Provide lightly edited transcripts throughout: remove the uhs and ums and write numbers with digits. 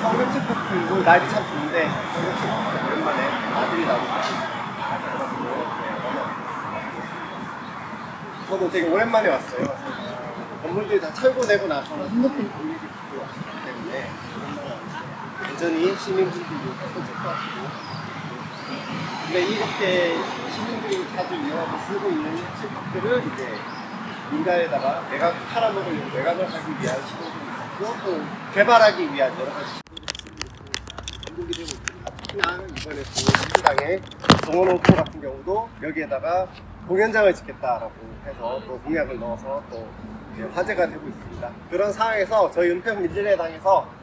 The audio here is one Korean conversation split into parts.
성명체파크 날이 참 좋은데 성명체파크 오랜만에 아들이 나오니까 저도 되게 오랜만에 왔어요. 건물들이 다 철거되고 나서 핸드폰 올리기 왔기 때문에 여전히 시민분들이 선택하시고 근데 이렇게 시민들이 자주 이용하고 쓰고 있는 힐파크를 이제 민간에다가 매각 팔아먹으려고 매각을 하기 위한 시도도 있었고 또 개발하기 위한 여러 가지 시도들이 되고 있습니다. 특히나 이번에 또 민주당의 정원호프 같은 경우도 여기에다가 공연장을 짓겠다라고 해서 또 공약을 넣어서 또 화제가 되고 있습니다. 그런 상황에서 저희 은평민주당에서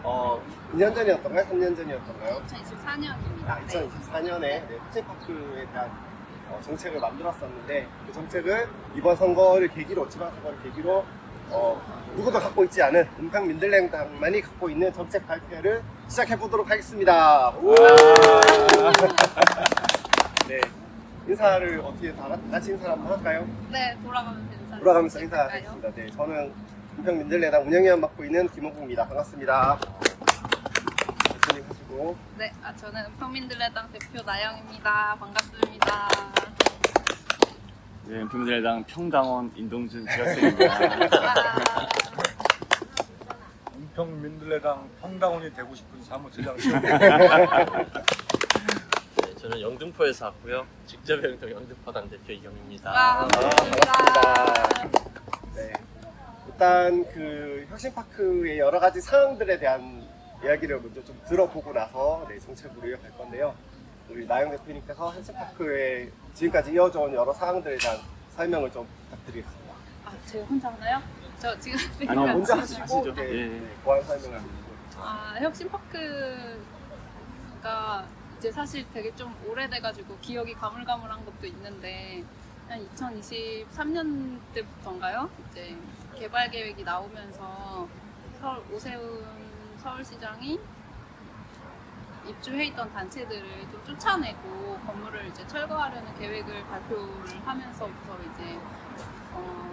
2년 전이었던가요? 3년 전이었던가요? 2024년입니다. 2024년에 힐파크에 대한 정책을 만들었었는데 그 정책을 이번 선거를 계기로 지방선거를 계기로 누구도 갖고 있지 않은 은평민들랭당만이 갖고 있는 정책 발표를 시작해 보도록 하겠습니다. 네, 인사를 어떻게 다 같이 인사를 한번 할까요? 네, 돌아가면서 돌아가면서 인사하겠습니다. 네, 저는 은평민들레당 운영위원 맡고 있는 김홍국입니다. 반갑습니다. 대표님 하시고. 네, 저는 은평민들레당 대표 나영입니다. 반갑습니다. 네, 은평민들레당 평당원 인동준 지학생입니다. 은평민들레당 평당원이 되고 싶은 사무처장 네, 저는 영등포에서 왔고요. 직접 영등포당 대표 이경입니다. 반갑습니다. 네. 일단 그 혁신파크의 여러 가지 사항들에 대한 이야기를 먼저 좀 들어보고 나서 정책으로 이어갈 건데요. 우리 나영 대표님께서 혁신파크에 지금까지 이어져 온 여러 사항들에 대한 설명을 좀 부탁드리겠습니다. 제가 혼자 하나요? 저 지금 아니요, 먼저 하시죠. 하시고 예. 보안 설명을 드리고. 혁신파크가 이제 사실 되게 좀 오래돼가지고 기억이 가물가물한 것도 있는데 한 2023년 때부터인가요? 이제 개발 계획이 나오면서 오세훈 서울시장이 입주해 있던 단체들을 좀 쫓아내고 건물을 이제 철거하려는 계획을 발표를 하면서부터 이제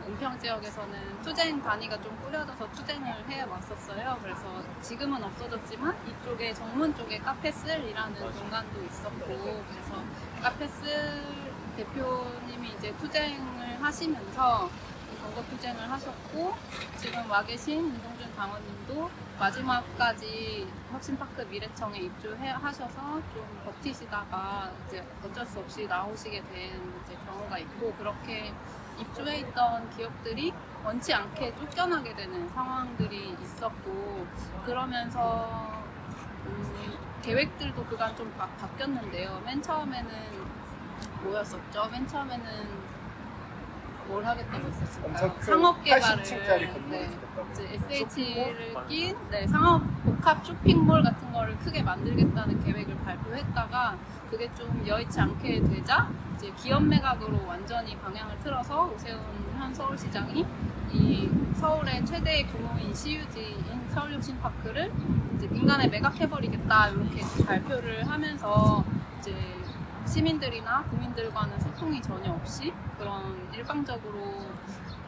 은평 지역에서는 투쟁 단위가 좀 꾸려져서 투쟁을 해왔었어요. 그래서 지금은 없어졌지만 이쪽에 정문 쪽에 카페슬이라는 공간도 있었고 그래서 카페슬 대표님이 이제 투쟁을 하시면서 선거 투쟁을 하셨고 지금 와 계신 인동준 당원님도 마지막까지 혁신파크 미래청에 입주하셔서 좀 버티시다가 이제 어쩔 수 없이 나오시게 된 이제 경우가 있고 그렇게 입주해 있던 기업들이 원치 않게 쫓겨나게 되는 상황들이 있었고 그러면서 계획들도 그간 좀 바뀌었는데요. 맨 처음에는 뭐였었죠? 맨 처음에는 뭘 하겠다고 했었을까요? 상업 개발을 80층짜리 건물을 이제 SH를 낀 상업 복합 쇼핑몰 같은 거를 크게 만들겠다는 계획을 발표했다가 그게 좀 여의치 않게 되자 이제 기업 매각으로 완전히 방향을 틀어서 오세훈 현 서울시장이 이 서울의 최대 규모인 CU지인 서울혁신파크를 이제 민간에 매각해버리겠다 이렇게 발표를 하면서 이제 시민들이나 국민들과는 소통이 전혀 없이 그런 일방적으로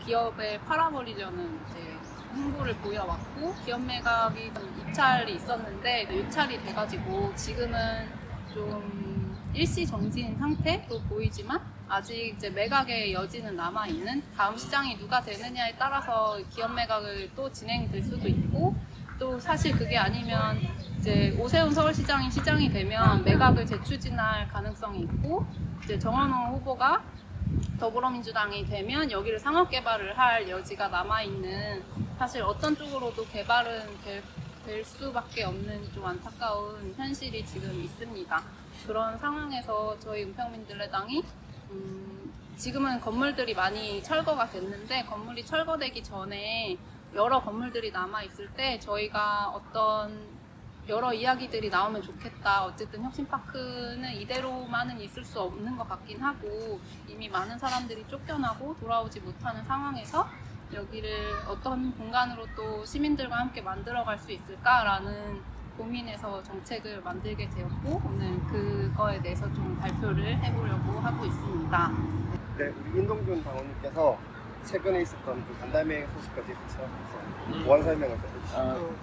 기업에 팔아버리려는 이제 행보를 보여왔고 기업 매각이 입찰이 있었는데 유찰이 돼가지고 지금은 좀 일시정지인 상태로 보이지만 아직 이제 매각의 여지는 남아있는 다음 시장이 누가 되느냐에 따라서 기업 매각을 또 진행될 수도 있고 또 사실 그게 아니면 이제 오세훈 서울시장이 시장이 되면 매각을 재추진할 가능성이 있고 이제 정원호 후보가 더불어민주당이 되면 여기를 상업 개발을 할 여지가 남아있는 사실 어떤 쪽으로도 개발은 될 수밖에 없는 좀 안타까운 현실이 지금 있습니다. 그런 상황에서 저희 은평민들레당이 지금은 건물들이 많이 철거가 됐는데 건물이 철거되기 전에 여러 건물들이 남아있을 때 저희가 어떤 여러 이야기들이 나오면 좋겠다. 어쨌든 혁신파크는 이대로만은 있을 수 없는 것 같긴 하고 이미 많은 사람들이 쫓겨나고 돌아오지 못하는 상황에서 여기를 어떤 공간으로 또 시민들과 함께 만들어갈 수 있을까라는 고민에서 정책을 만들게 되었고 오늘 그거에 대해서 좀 발표를 해보려고 하고 있습니다. 네, 우리 인동준 당원님께서 최근에 있었던 그 간담회 소식까지 같이 하면서 보안 설명을 좀 해주시죠.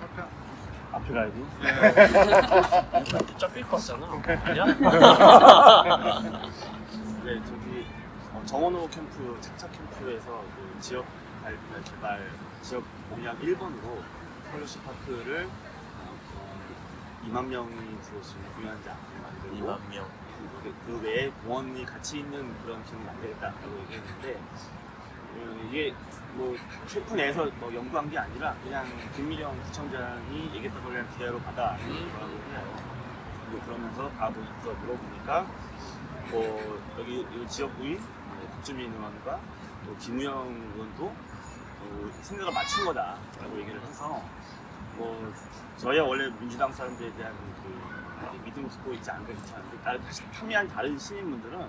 앞에 가야지. 쫙 삘 것 같잖아. 아니야? 네, 저기 정원호 캠프, 착착 캠프에서 그 지역 개발, 지역 공약 1번으로 폴로시 파크를 2만 명이 들어올 수 있는 공연장 만들고 2만 명. 그 외에 공원이 같이 있는 그런 기능을 만들겠다고 얘기했는데 이게 뭐 캠프 내에서 뭐 연구한 게 아니라 그냥 김미령 구청장이 얘기했던 걸 그냥 기대로 받아들인 거라고 해요. 그러면서 바로 물어보니까 뭐 여기 지역구인 박주민 의원과 또 김우영 의원도 생각을 맞춘 거다라고 얘기를 해서 뭐 저희야 원래 민주당 사람들에 대한 그 믿음을 갖고 있지 않은데 괜찮은데 다시 판매한 다른 시민분들은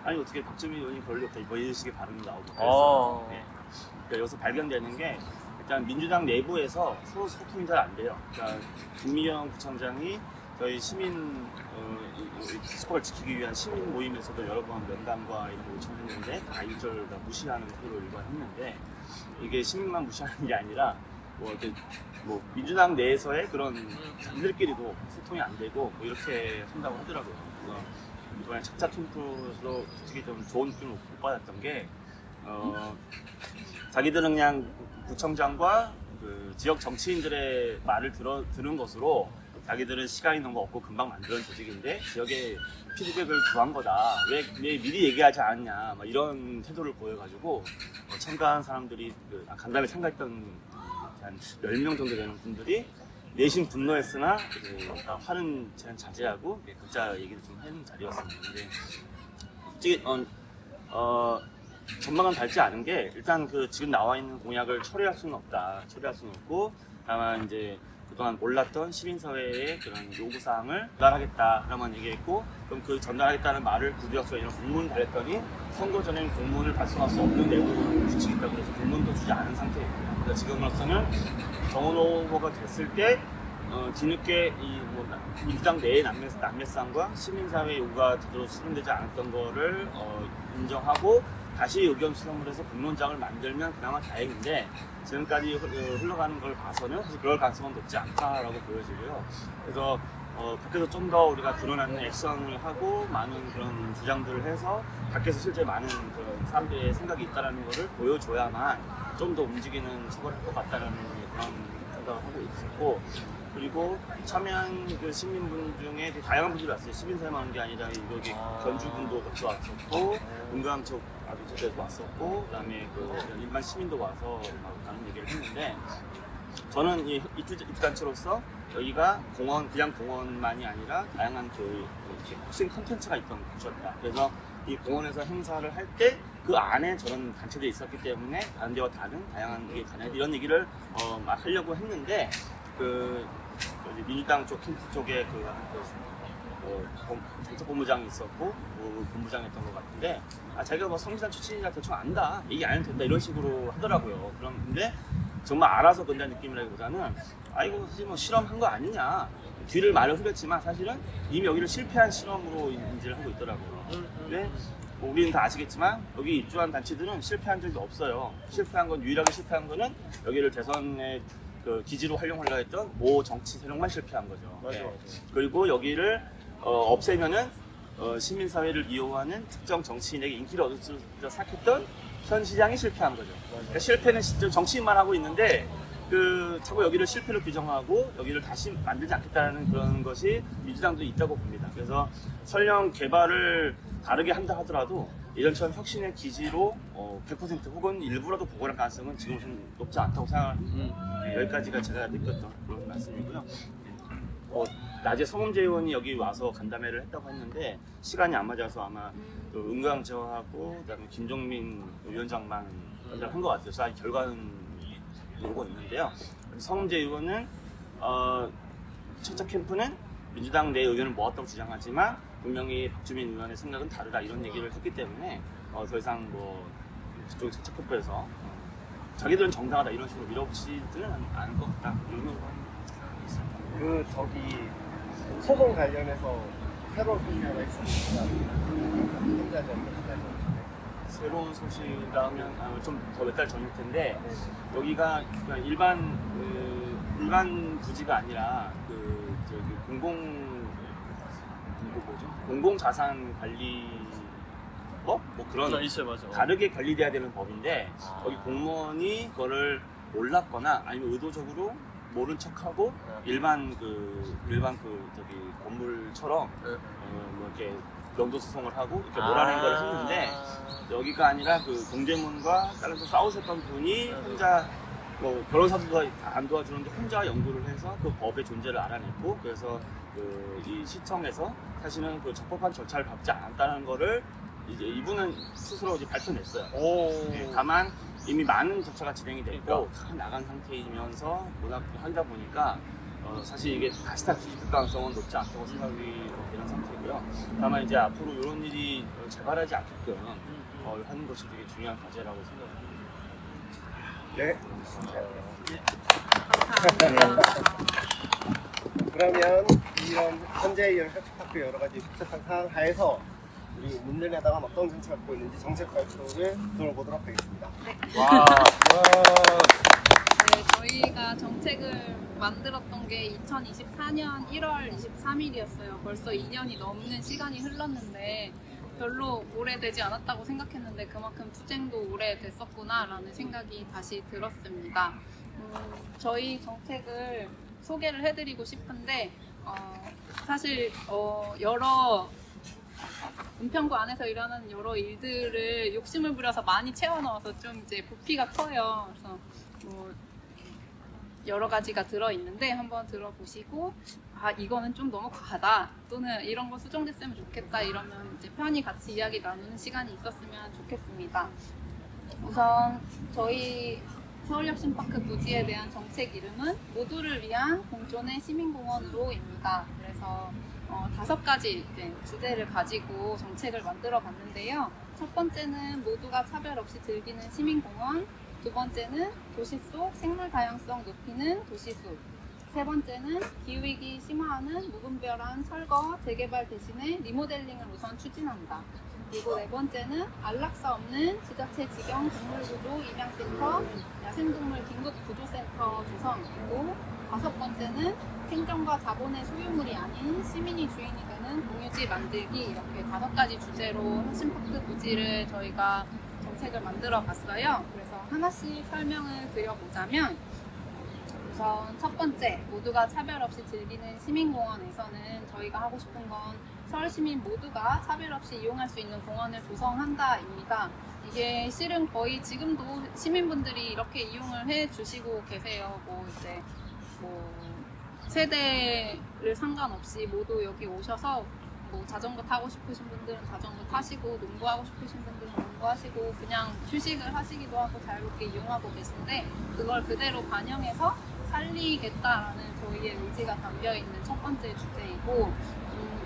아니 어떻게 박주민 의원이 그럴 리 없다 뭐 이런 식의 반응이 나오고 그랬어요. 네. 그러니까 여기서 발견되는 게 일단 민주당 내부에서 서로 소통이 잘 안 돼요. 그러니까 김미영 구청장이 저희 시민 스코어를 지키기 위한 시민 모임에서도 여러 번 면담과 이런 걸 요청했는데 다 일절 다 무시하는 태도를 일관했는데 이게 시민만 무시하는 게 아니라 뭐 이렇게 뭐 민주당 내에서의 그런 자기들끼리도 소통이 안 되고 뭐 이렇게 한다고 하더라고요. 그래서 이번에 착착 캠프로 솔직히 좀 좋은 느낌을 못 받았던 게 자기들은 그냥 구청장과 그 지역 정치인들의 말을 들은 것으로 자기들은 시간이 너무 없고 금방 만드는 조직인데 지역에 피드백을 구한 거다. 왜 미리 얘기하지 않았냐. 막 이런 태도를 보여가지고 참가한 사람들이 간담회 참가했던 한 10명 정도 되는 분들이 내심 분노했으나 화는 자제하고 각자 얘기를 좀 하는 자리였습니다. 근데 솔직히 전망은 밝지 않은 게 일단 그 지금 나와 있는 공약을 처리할 수는 없다. 처리할 수는 없고 다만 이제 그동안 몰랐던 시민사회의 그런 요구사항을 전달하겠다라만 얘기했고 그럼 그 전달하겠다는 말을 구두약서 이런 공문을 달랬더니 선거 전에는 공문을 발송할 수 없는 내부 규칙이 있다고 해서 공문도 주지 않은 상태입니다. 그래서 지금으로서는 정원호 후보가 됐을 때 뒤늦게 뭐 민주당 내의 남매싸움과 시민사회 요구가 제대로 수렴되지 않았던 거를 인정하고 다시 의견 수렴을 해서 공론장을 만들면 그나마 다행인데 지금까지 흘러가는 걸 봐서는 사실 그럴 가능성은 높지 않다라고 보여지고요. 그래서 밖에서 좀 더 우리가 드러나는 액션을 하고 많은 그런 주장들을 해서 밖에서 실제 많은 그런 사람들의 생각이 있다는 것을 보여줘야만 좀 더 움직이는 척을 할 것 같다는 그런 생각을 하고 있었고 그리고 참여한 그 시민분 중에 되게 다양한 분들이 왔어요. 시민사회만 온 게 아니라 여기 견주분도 같이 왔었고 은강 쪽 아비처에서 왔었고 그다음에 그 일반 시민도 와서 다른 얘기를 했는데 저는 이 입주단체로서 여기가 공원 그냥 공원만이 아니라 다양한 그 핵심 콘텐츠가 있던 곳이었다. 그래서 이 공원에서 행사를 할 때 그 안에 저런 단체들이 있었기 때문에 다른 데와 다른 다양한 게 가능하다 이런 얘기를 막 하려고 했는데 그 민주당 쪽 캠프 쪽에 정책본부장이 있었고 본부장이었던 것 같은데 자기가 뭐 성지단 출신이라 대충 안다 얘기 안 해도 된다 이런 식으로 하더라고요. 그런데 정말 알아서 건다는 느낌이라기보다는 이거 사실 뭐 실험한 거 아니냐 뒤를 말을 흐렸지만 사실은 이미 여기를 실패한 실험으로 인지를 하고 있더라고요. 근데 뭐 우리는 다 아시겠지만 여기 입주한 단체들은 실패한 적이 없어요. 유일하게 실패한 거는 여기를 대선의 그 기지로 활용하려고 했던 모 정치 세력만 실패한 거죠. 맞아. 그리고 여기를 없애면은 시민사회를 이용하는 특정 정치인에게 인기를 얻을 수 있다 생각했던 현 시장이 실패한 거죠. 그러니까 실패는 정치인만 하고 있는데 자꾸 여기를 실패로 규정하고 여기를 다시 만들지 않겠다는 그런 것이 민주당도 있다고 봅니다. 그래서 설령 개발을 다르게 한다 하더라도 예전처럼 혁신의 기지로 100% 혹은 일부라도 복원할 가능성은 지금은 좀 높지 않다고 생각합니다. 여기까지가 제가 느꼈던 그런 말씀이고요. 낮에 성범죄 의원이 여기 와서 간담회를 했다고 했는데 시간이 안 맞아서 아마 은강 저하고 그다음에 김종민 위원장만 한 것 같아요. 그래서 아직 결과는 오고 있는데요. 성범죄 의원은 첫째 캠프는 민주당 내 의견을 모았다고 주장하지만 분명히 박주민 의원의 생각은 다르다 이런 얘기를 했기 때문에 더 이상 뭐 그쪽 첫째 캠프에서 자기들은 정당하다 이런 식으로 밀어붙이지는 않을 것 같다 이런 걸 있습니다. 그 저기 소송 관련해서 새로운 소식이 하나 있었습니다. 새로운 소식이라면 좀 더 몇 달 전일 텐데 여기가 그냥 일반 일반 부지가 아니라 그 저기 공공자산 관리법 뭐 그런 있어요, 맞아. 다르게 관리돼야 되는 법인데 거기 공무원이 그거를 몰랐거나 아니면 의도적으로 모른 척하고 일반 저기 건물처럼 뭐 이렇게 명도소송을 하고 이렇게 몰아낸 걸 했는데 여기가 아니라 그 동대문과 따라서 싸우셨던 분이 혼자 뭐 변호사도 안 도와주는데 혼자 연구를 해서 그 법의 존재를 알아냈고 그래서 이 시청에서 사실은 그 적법한 절차를 밟지 않았다는 거를 이제 이분은 스스로 이제 밝혀냈어요. 네, 다만 이미 많은 절차가 진행이 됐고 다 나간 상태이면서 워낙 하다 보니까 사실 이게 다시 뒤집힐 가능성은 높지 않다고 생각이 되는 상태고요. 다만 이제 앞으로 이런 일이 재발하지 않게끔 하는 것이 되게 중요한 과제라고 생각합니다. 네. 감사합니다. 그러면 이런 현재 이런 혁신파크 여러 가지 복잡한 상황 하에서 우리 문제내다가 어떤 정책 갖고 있는지 정책 발표를 들어보도록 하겠습니다. 와. 네, 저희가 정책을 만들었던 게 2024년 1월 23일이었어요. 벌써 2년이 넘는 시간이 흘렀는데 별로 오래되지 않았다고 생각했는데 그만큼 투쟁도 오래됐었구나라는 생각이 다시 들었습니다. 저희 정책을 소개를 해드리고 싶은데 사실 여러 은평구 안에서 일어나는 여러 일들을 욕심을 부려서 많이 채워넣어서 좀 이제 부피가 커요. 그래서 뭐 여러 가지가 들어있는데 한번 들어보시고 이거는 좀 너무 과하다 또는 이런 거 수정됐으면 좋겠다 이러면 이제 편히 같이 이야기 나누는 시간이 있었으면 좋겠습니다. 우선 저희 서울혁신파크 부지에 대한 정책 이름은 모두를 위한 공존의 시민공원으로입니다. 그래서 5가지 주제를 가지고 정책을 만들어 봤는데요. 첫 번째는 모두가 차별 없이 즐기는 시민공원, 두 번째는 도시 속 생물 다양성 높이는 도시숲, 세 번째는 기후위기 심화하는 무분별한 철거, 재개발 대신에 리모델링을 우선 추진한다. 그리고 네 번째는 안락사 없는 지자체 직영 동물구조 입양센터, 야생동물 긴급구조센터 조성이고, 다섯 번째는 행정과 자본의 소유물이 아닌 시민이 주인이 되는 공유지 만들기, 이렇게 5가지 주제로 혁신파크 부지를 저희가 정책을 만들어 봤어요. 그래서 하나씩 설명을 드려보자면, 우선 첫 번째, 모두가 차별 없이 즐기는 시민공원에서는 저희가 하고 싶은 건 서울 시민 모두가 차별 없이 이용할 수 있는 공원을 조성한다입니다. 이게 실은 거의 지금도 시민분들이 이렇게 이용을 해주시고 계세요. 세대를 상관없이 모두 여기 오셔서 자전거 타고 싶으신 분들은 자전거 타시고, 농구하고 싶으신 분들은 농구하시고, 그냥 휴식을 하시기도 하고 자유롭게 이용하고 계신데, 그걸 그대로 반영해서 살리겠다라는 저희의 의지가 담겨있는 첫 번째 주제이고,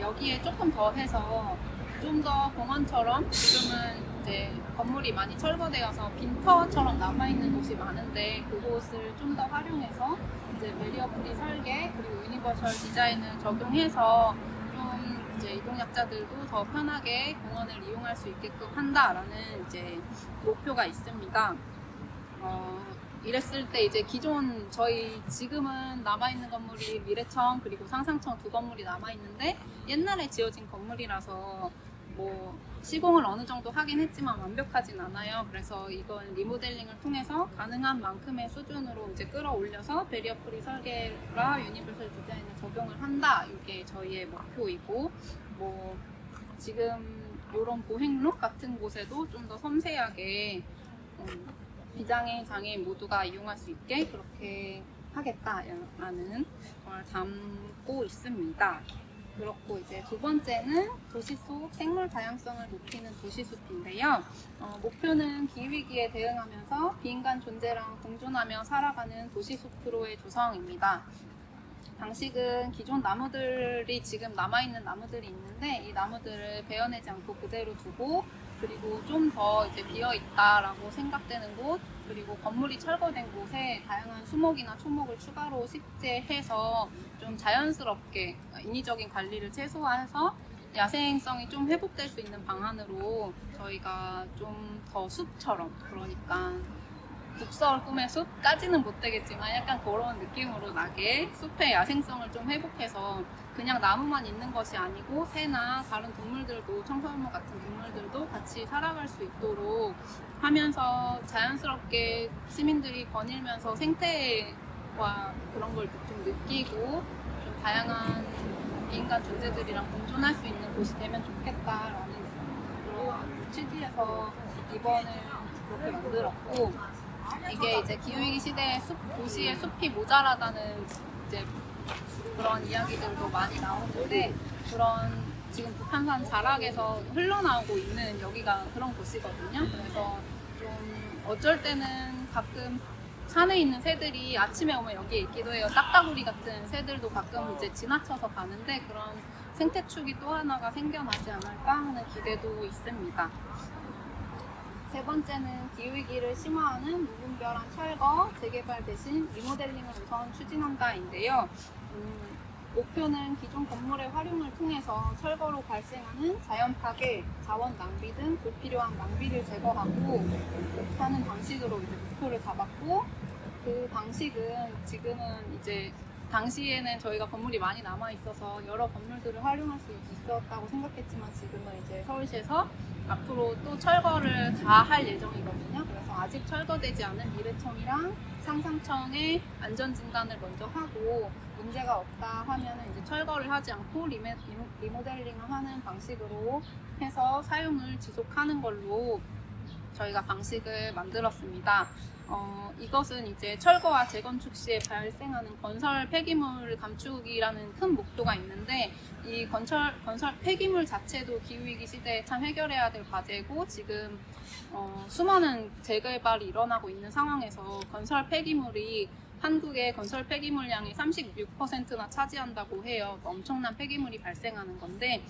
여기에 조금 더 해서 좀 더 공원처럼 지금은 이제 건물이 많이 철거되어서 빈터처럼 남아있는 곳이 많은데 그곳을 좀 더 활용해서 이제 베리어 프리 설계 그리고 유니버셜 디자인을 적용해서 좀 이제 이동약자들도 더 편하게 공원을 이용할 수 있게끔 한다라는 이제 목표가 있습니다. 이랬을 때 이제 기존 저희 지금은 남아있는 건물이 미래청 그리고 상상청 2건물이 남아있는데 옛날에 지어진 건물이라서 시공을 어느 정도 하긴 했지만 완벽하진 않아요. 그래서 이건 리모델링을 통해서 가능한 만큼의 수준으로 이제 끌어올려서 베리어 프리 설계와 유니버설 디자인을 적용을 한다. 이게 저희의 목표이고, 지금 이런 보행로 같은 곳에도 좀 더 섬세하게 비장애인, 장애인 모두가 이용할 수 있게 그렇게 하겠다라는 걸 담고 있습니다. 그렇고 이제 두 번째는 도시 속 생물 다양성을 높이는 도시숲인데요. 목표는 기후위기에 대응하면서 비인간 존재랑 공존하며 살아가는 도시숲으로의 조성입니다. 방식은 기존 나무들이 지금 남아있는 나무들이 있는데 이 나무들을 베어내지 않고 그대로 두고, 그리고 좀 더 이제 비어있다라고 생각되는 곳, 그리고 건물이 철거된 곳에 다양한 수목이나 초목을 추가로 식재해서 좀 자연스럽게 인위적인 관리를 최소화해서 야생성이 좀 회복될 수 있는 방안으로 저희가 좀 더 숲처럼, 그러니까 북서울 꿈의 숲까지는 못 되겠지만 약간 그런 느낌으로 나게 숲의 야생성을 좀 회복해서 그냥 나무만 있는 것이 아니고 새나 다른 동물들도 청설모 같은 동물들도 같이 살아갈 수 있도록 하면서 자연스럽게 시민들이 거닐면서 생태와 그런 걸 좀 느끼고 좀 다양한 인간 존재들이랑 공존할 수 있는 곳이 되면 좋겠다라는 그런 취지에서 이번을 그렇게 만들었고, 이게 이제 기후위기 시대에 도시에 숲이 모자라다는 이제 그런 이야기들도 많이 나오는데, 그런 지금 북한산 자락에서 흘러나오고 있는 여기가 그런 곳이거든요. 그래서 좀 어쩔 때는 가끔 산에 있는 새들이 아침에 오면 여기에 있기도 해요. 딱따구리 같은 새들도 가끔 이제 지나쳐서 가는데, 그런 생태축이 또 하나가 생겨나지 않을까 하는 기대도 있습니다. 세 번째는 기후위기를 심화하는 무분별한 철거, 재개발 대신 리모델링을 우선 추진한다인데요. 목표는 기존 건물의 활용을 통해서 철거로 발생하는 자연 파괴, 자원 낭비 등 불필요한 낭비를 제거하고 하는 방식으로 이제 목표를 잡았고, 그 방식은 지금은 이제 당시에는 저희가 건물이 많이 남아 있어서 여러 건물들을 활용할 수 있었다고 생각했지만, 지금은 이제 서울시에서 앞으로 또 철거를 다 할 예정이거든요. 그래서 아직 철거되지 않은 미래청이랑 상상청의 안전진단을 먼저 하고, 문제가 없다 하면은 이제 철거를 하지 않고 리모델링을 하는 방식으로 해서 사용을 지속하는 걸로 저희가 방식을 만들었습니다. 이것은 이제 철거와 재건축 시에 발생하는 건설 폐기물 감축이라는 큰 목표가 있는데, 이 건설 폐기물 자체도 기후위기 시대에 참 해결해야 될 과제고, 지금 수많은 재개발이 일어나고 있는 상황에서 건설 폐기물이 한국의 건설 폐기물량이 36%나 차지한다고 해요. 엄청난 폐기물이 발생하는 건데,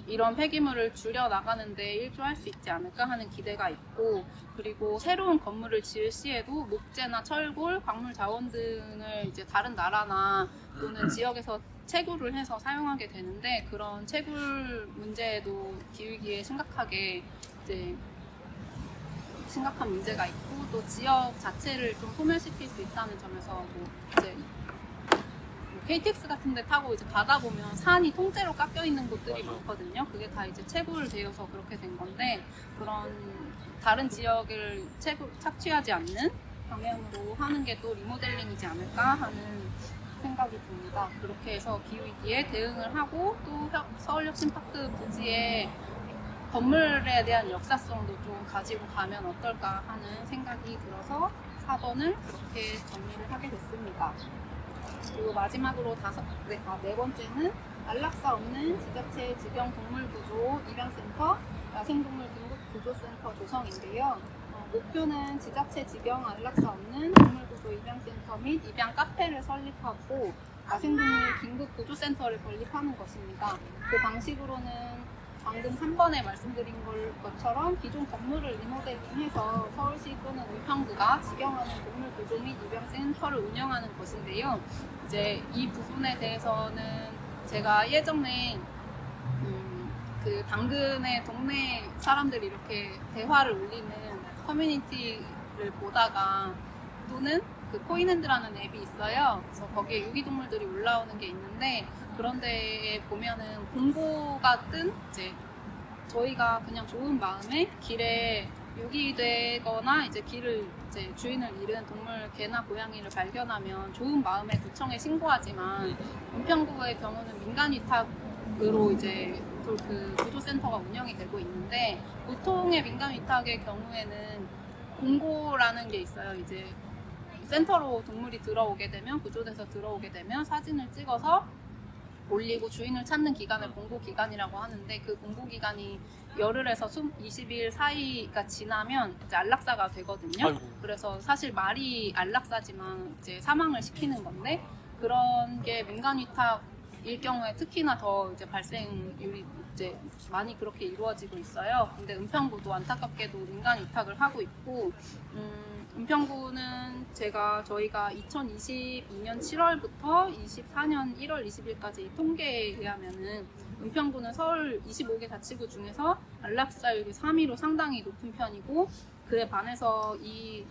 이런 폐기물을 줄여 나가는데 일조할 수 있지 않을까 하는 기대가 있고, 그리고 새로운 건물을 지을 시에도 목재나 철골, 광물 자원 등을 이제 다른 나라나 또는 지역에서 채굴을 해서 사용하게 되는데, 그런 채굴 문제에도 기후위기에 심각한 문제가 있고, 또 지역 자체를 좀 소멸시킬 수 있다는 점에서 뭐 이제 KTX 같은 데 타고 이제 가다 보면 산이 통째로 깎여 있는 곳들이 많거든요. 그게 다 이제 채굴되어서 그렇게 된 건데, 그런 다른 지역을 착취하지 않는 방향으로 하는 게 또 리모델링이지 않을까 하는 생각이 듭니다. 그렇게 해서 기후위기에 대응을 하고, 또 서울혁신파크 부지에 건물에 대한 역사성도 좀 가지고 가면 어떨까 하는 생각이 들어서 4번을 그렇게 정리를 하게 됐습니다. 그리고 마지막으로 네 번째는 안락사 없는 지자체 직영 동물구조 입양센터, 야생동물 등급구조센터 조성인데요. 목표는 지자체 직영 안락사 없는 동물구조 입양센터 및 입양 카페를 설립하고 야생동물 긴급구조센터를 건립하는 것입니다. 그 방식으로는 방금 3번에 말씀드린 것처럼 기존 건물을 리모델링해서 서울시 또는 의평구가 직영하는 동물 구조 및 입양센터를 운영하는 것인데요. 이제 이 부분에 대해서는 제가 예전에 그 당근의 동네 사람들이 이렇게 대화를 올리는 커뮤니티를 보다가, 또는 그 코인핸드라는 앱이 있어요. 그래서 거기에 유기동물들이 올라오는 게 있는데, 그런 데에 보면은 공고가 뜬 이제 저희가 그냥 좋은 마음에 길에 유기되거나 이제 주인을 잃은 동물 개나 고양이를 발견하면 좋은 마음에 구청에 신고하지만, 은평구의 경우는 민간 위탁으로 이제 그 구조센터가 운영이 되고 있는데, 보통의 민간 위탁의 경우에는 공고라는 게 있어요. 이제 센터로 동물이 들어오게 되면, 구조돼서 들어오게 되면 사진을 찍어서 올리고 주인을 찾는 기간을 공고기간이라고 하는데, 그 공고기간이 열흘에서 20일 사이가 지나면 이제 안락사가 되거든요. 아이고. 그래서 사실 말이 안락사지만 이제 사망을 시키는 건데, 그런 게 민간 위탁일 경우에 특히나 더 이제 발생률이 이제 많이 그렇게 이루어지고 있어요. 근데 은평구도 안타깝게도 민간 위탁을 하고 있고, 은평구는 저희가 2022년 7월부터 24년 1월 20일까지 통계에 의하면은 은평구는 서울 25개 자치구 중에서 안락사율이 3위로 상당히 높은 편이고, 그에 반해서 이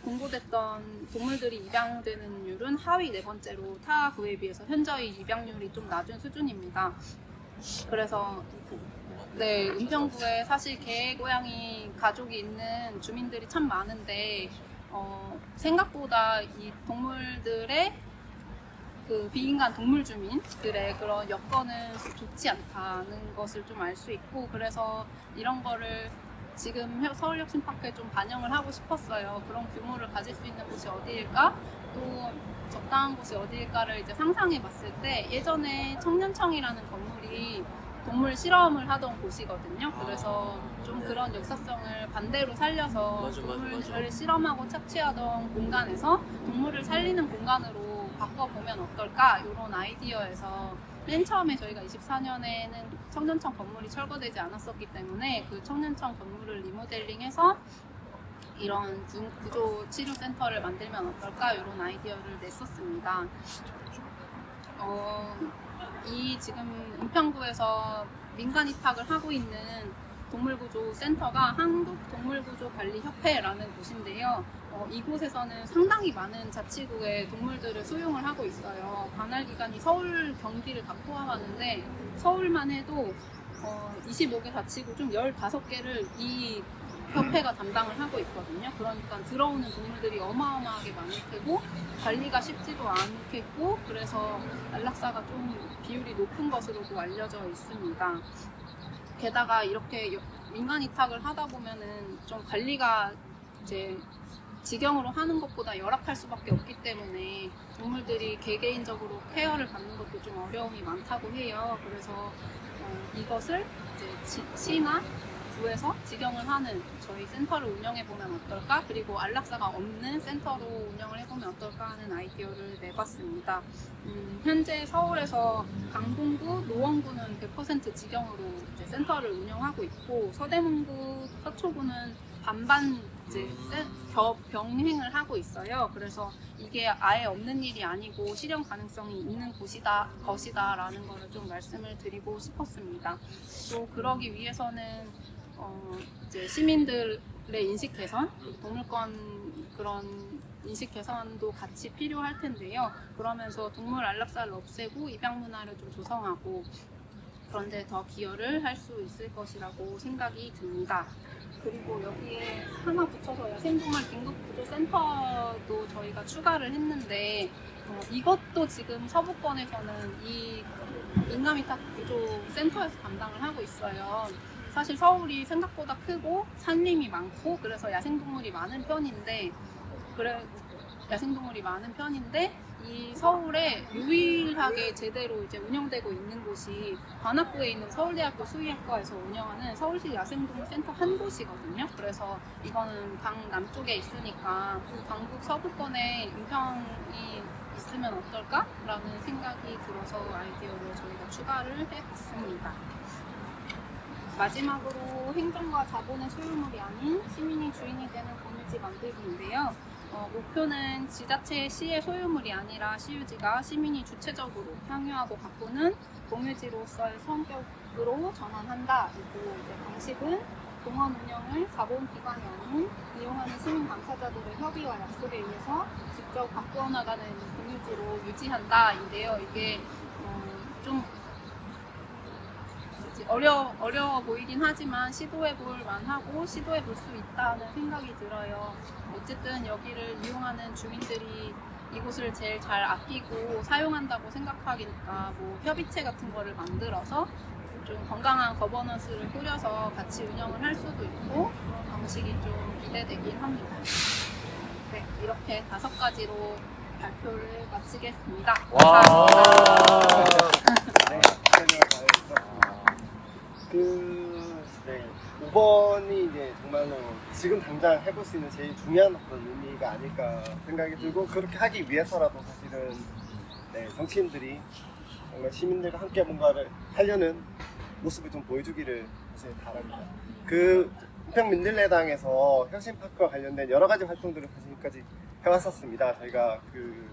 공고됐던 동물들이 입양되는 율은 하위 4번째로 타 구에 비해서 현저히 입양률이 좀 낮은 수준입니다. 그래서 네, 은평구에 사실 개, 고양이 가족이 있는 주민들이 참 많은데 생각보다 이 동물들의 그 비인간 동물 주민들의 그런 여건은 좋지 않다는 것을 좀 알 수 있고, 그래서 이런 거를 지금 서울혁신파크에 좀 반영을 하고 싶었어요. 그런 규모를 가질 수 있는 곳이 어디일까? 또 적당한 곳이 어디일까를 이제 상상해 봤을 때, 예전에 청년청이라는 건물이 동물 실험을 하던 곳이거든요. 그래서 좀 그런 역사성을 반대로 살려서 맞아. 동물을 실험하고 착취하던 공간에서 동물을 살리는 공간으로 바꿔보면 어떨까? 이런 아이디어에서 맨 처음에 저희가 24년에는 청년청 건물이 철거되지 않았었기 때문에 그 청년청 건물을 리모델링해서 이런 구조 치료센터를 만들면 어떨까? 이런 아이디어를 냈었습니다. 이 지금 은평구에서 민간 입학을 하고 있는 동물구조 센터가 한국동물구조관리협회라는 곳인데요. 이곳에서는 상당히 많은 자치구의 동물들을 수용을 하고 있어요. 관할 기관이 서울, 경기를 다 포함하는데 서울만 해도 25개 자치구 중 15개를 이 협회가 담당을 하고 있거든요. 그러니까 들어오는 동물들이 어마어마하게 많을 테고 관리가 쉽지도 않겠고, 그래서 안락사가 좀 비율이 높은 것으로도 알려져 있습니다. 게다가 이렇게 민간 위탁을 하다 보면은 좀 관리가 이제 직영으로 하는 것보다 열악할 수밖에 없기 때문에 동물들이 개개인적으로 케어를 받는 것도 좀 어려움이 많다고 해요. 그래서 이것을 이제 시나 구에서 직영을 하는 저희 센터를 운영해 보면 어떨까? 그리고 안락사가 없는 센터로 운영을 해보면 어떨까 하는 아이디어를 내봤습니다. 현재 서울에서 강동구, 노원구는 100% 직영으로 이제 센터를 운영하고 있고, 서대문구, 서초구는 반반 이제 병행을 하고 있어요. 그래서 이게 아예 없는 일이 아니고 실현 가능성이 있는 것이다라는 거를 좀 말씀을 드리고 싶었습니다. 또 그러기 위해서는 이제 시민들의 인식 개선, 동물권 그런 인식 개선도 같이 필요할 텐데요. 그러면서 동물 안락사를 없애고 입양 문화를 좀 조성하고 그런데 더 기여를 할 수 있을 것이라고 생각이 듭니다. 그리고 여기에 하나 붙여서 야생동물 긴급구조센터도 저희가 추가를 했는데 이것도 지금 서부권에서는 이 인감위탁구조센터에서 담당을 하고 있어요. 사실 서울이 생각보다 크고 산림이 많고 그래서 야생동물이 많은 편인데 이 서울에 유일하게 제대로 이제 운영되고 있는 곳이 관악구에 있는 서울대학교 수의학과에서 운영하는 서울시 야생동물센터 한 곳이거든요. 그래서 이거는 강 남쪽에 있으니까 강북 서부권에 은평이 있으면 어떨까라는 생각이 들어서 아이디어를 저희가 추가를 해봤습니다. 마지막으로 행정과 자본의 소유물이 아닌 시민이 주인이 되는 공유지 만들기인데요. 목표는 지자체의 시의 소유물이 아니라 시유지가 시민이 주체적으로 향유하고 가꾸는 공유지로서의 성격으로 전환한다. 그리고 이제 방식은 공원 운영을 자본기관이 아닌 이용하는 시민 당사자들의 협의와 약속에 의해서 직접 가꾸어 나가는 공유지로 유지한다인데요. 이게 좀 어려워 보이긴 하지만 시도해볼 만하고 시도해볼 수 있다는 생각이 들어요. 어쨌든 여기를 이용하는 주민들이 이곳을 제일 잘 아끼고 사용한다고 생각하니까 뭐 협의체 같은 거를 만들어서 좀 건강한 거버넌스를 꾸려서 같이 운영을 할 수도 있고 그런 방식이 좀 기대되긴 합니다. 네, 이렇게 5가지로 발표를 마치겠습니다. 감사합니다. 네, 5번이 이제 정말로 지금 당장 해볼 수 있는 제일 중요한 어떤 의미가 아닐까 생각이 들고, 그렇게 하기 위해서라도 사실은 네, 정치인들이 정말 시민들과 함께 뭔가를 하려는 모습을 좀 보여주기를 사실 바랍니다. 그 은평민들레당에서 혁신파크와 관련된 여러 가지 활동들을 지금까지 해왔었습니다. 저희가 그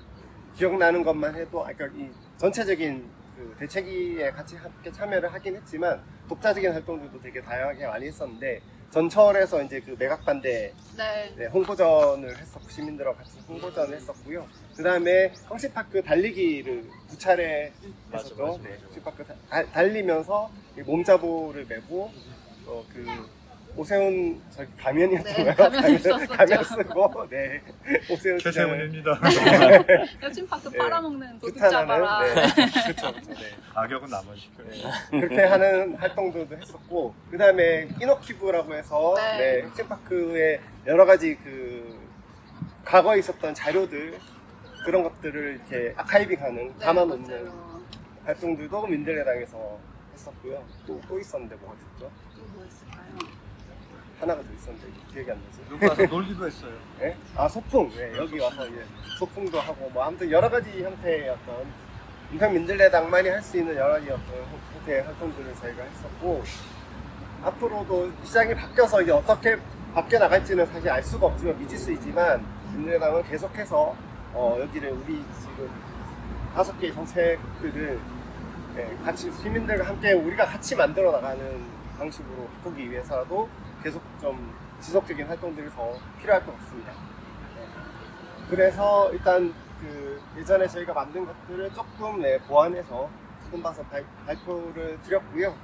기억나는 것만 해도 아까 이 전체적인 그 대책위에 같이 함께 참여를 하긴 했지만 독자적인 활동들도 되게 다양하게 많이 했었는데, 전철에서 이제 그 매각 반대 네. 홍보전을 했었고 시민들하고 같이 홍보전을 했었고요. 그 다음에 황시파크 달리기를 2차례 했었죠. 맞아. 네, 황시파크 달리면서 이 몸자보를 메고 그 오세훈 저기 가면이었던가요? 네, 가면 있었었죠. 가면 쓰고 네 오세훈 시장 최세훈입니다. 혁신파크 네. 팔아먹는 도둑 잡아라. 그렇죠. 네. 가격은 나만 시켜요. 그렇게 하는 활동들도 했었고, 그 다음에 이너키브라고 해서 네. 네, 혁신파크에 여러 가지 그 과거에 있었던 자료들 그런 것들을 이렇게 아카이빙하는 담아놓는 맞아요. 활동들도 민들레당에서 했었고요. 또 있었는데 뭐가 있었죠? 또 뭐 있을까요? 하나가 더 있었는데 기억이 안 나지. 여기 와서 놀기도 했어요. 네? 아 소풍. 네, 여기 와서 이제 소풍도 하고 뭐 아무튼 여러 가지 형태의 어떤 인천 민들레당만이 할 수 있는 여러 가지 어떤 형태의 활동들을 저희가 했었고, 앞으로도 시장이 바뀌어서 이제 어떻게 바뀌어 나갈지는 사실 알 수가 없지만 미지수이지만 민들레당은 계속해서 여기를 우리 지금 5개의 정책들을 같이 시민들과 함께 우리가 같이 만들어 나가는 방식으로 바꾸기 위해서라도 계속 좀 지속적인 활동들이 더 필요할 것 같습니다. 그래서 일단 그 예전에 저희가 만든 것들을 조금 보완해서 지금 봐서 발표를 드렸고요.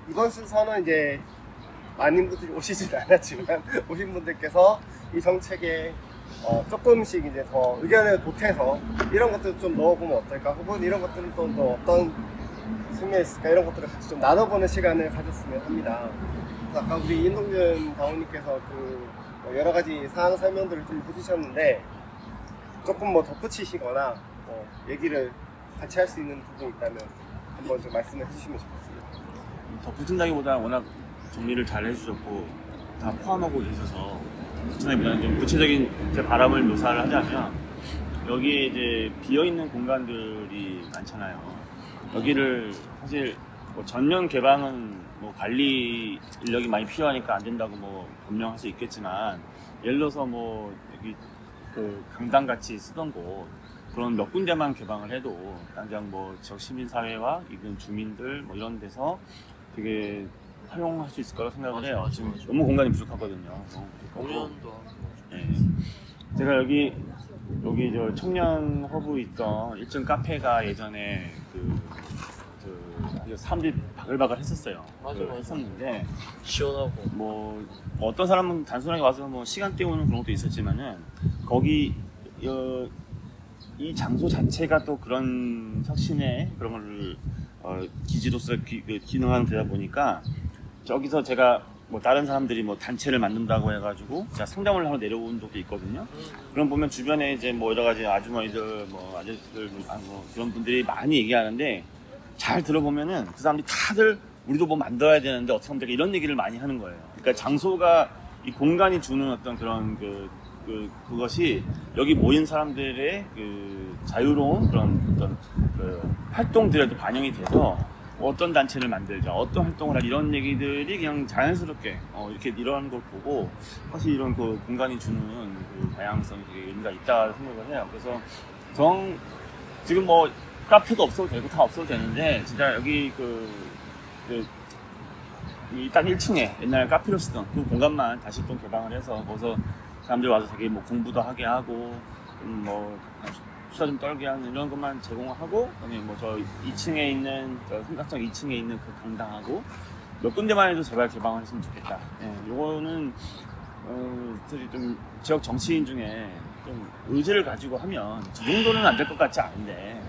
이번 순서는 이제 많은 분들이 오시진 않았지만 오신 분들께서 이 정책에 조금씩 이제 더 의견을 보태서 이런 것들 좀 넣어보면 어떨까, 혹은 이런 것들은 또 어떤 승리가 있을까, 이런 것들을 같이 좀 나눠보는 시간을 가졌으면 합니다. 그래서 아까 우리 인동준 당원님께서 그 여러 가지 사항 설명들을 좀 해주셨는데 조금 뭐 덧붙이시거나 얘기를 같이 할 수 있는 부분이 있다면 한번 좀 말씀을 해주시면 좋겠습니다. 덧붙인다기보다 워낙 정리를 잘 해주셨고 다 포함하고 계셔서 추천해보다는 좀 구체적인 제 바람을 묘사를 하자면, 여기에 이제 비어있는 공간들이 많잖아요. 여기를 사실 뭐 전면 개방은 뭐 관리 인력이 많이 필요하니까 안 된다고 뭐 변명할 수 있겠지만, 예를 들어서 뭐 여기 그 강당 같이 쓰던 곳 그런 몇 군데만 개방을 해도 당장 뭐 지역 시민사회와 이건 주민들 뭐 이런 데서 되게 활용할 수 있을 거라고 생각을 해요. 지금 너무 공간이 부족하거든요. 공연도 하고. 네. 제가 여기 저 청년 허브 있던 1층 카페가 예전에 사람들이 바글바글 했었어요. 맞아. 했었는데 시원하고. 뭐 어떤 사람은 단순하게 와서 뭐 시간 때우는 그런 것도 있었지만은 거기 이 장소 자체가 또 그런 혁신의 그런 걸 기지로서 기능하는 데다 보니까, 저기서 제가 뭐 다른 사람들이 뭐 단체를 만든다고 해가지고 제가 상담을 하러 내려온 적도 있거든요. 그럼 보면 주변에 이제 뭐 여러 가지 아주머니들, 뭐 아저씨들, 뭐 그런 분들이 많이 얘기하는데, 잘 들어보면은 그 사람들이 다들 우리도 뭐 만들어야 되는데 어떻게 하면 될까, 이런 얘기를 많이 하는 거예요. 그러니까 장소가, 이 공간이 주는 어떤 그런 그것이 여기 모인 사람들의 그 자유로운 그런 어떤 그 활동들에도 반영이 돼서 어떤 단체를 만들자, 어떤 활동을 하자, 이런 얘기들이 그냥 자연스럽게 이렇게 일어나는 걸 보고, 사실 이런 그 공간이 주는 그 다양성이 되게 의미가 있다 생각을 해요. 그래서 지금 뭐 카페도 없어도 되고 다 없어도 되는데, 진짜 여기 딱 1층에 옛날 카페로 쓰던 그 공간만 다시 좀 개방을 해서 거기서 사람들이 와서 되게 뭐 공부도 하게 하고, 뭐 수다 좀 떨게 하는 이런 것만 제공하고, 그다음에 뭐 저 2층에 있는 저 삼각정 2층에 있는 그 강당하고 몇 군데만 해도 제발 개방을 했으면 좋겠다. 요거는 좀 지역 정치인 중에 좀 의지를 가지고 하면 저 정도는 안 될 것 같지 않은데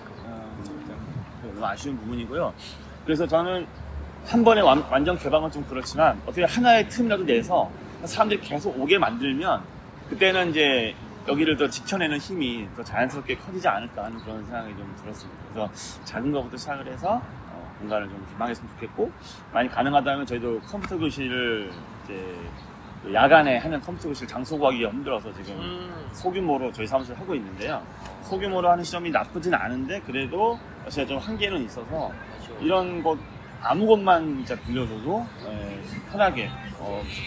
너무 아쉬운 부분이고요. 그래서 저는 한 번에 완전 개방은 좀 그렇지만 어떻게 하나의 틈이라도 내서 사람들이 계속 오게 만들면 그때는 이제 여기를 더 지켜내는 힘이 더 자연스럽게 커지지 않을까 하는 그런 생각이 좀 들었습니다. 그래서 작은 것부터 시작을 해서 공간을 좀 개방했으면 좋겠고, 많이 가능하다면 저희도 컴퓨터 교실을 이제 야간에 하는 컴퓨터 교실 장소 구하기가 힘들어서 지금 소규모로 저희 사무실 하고 있는데요. 소규모로 하는 시점이 나쁘진 않은데 그래도 사실 좀 한계는 있어서 이런 곳 아무 곳만 진짜 빌려줘도 편하게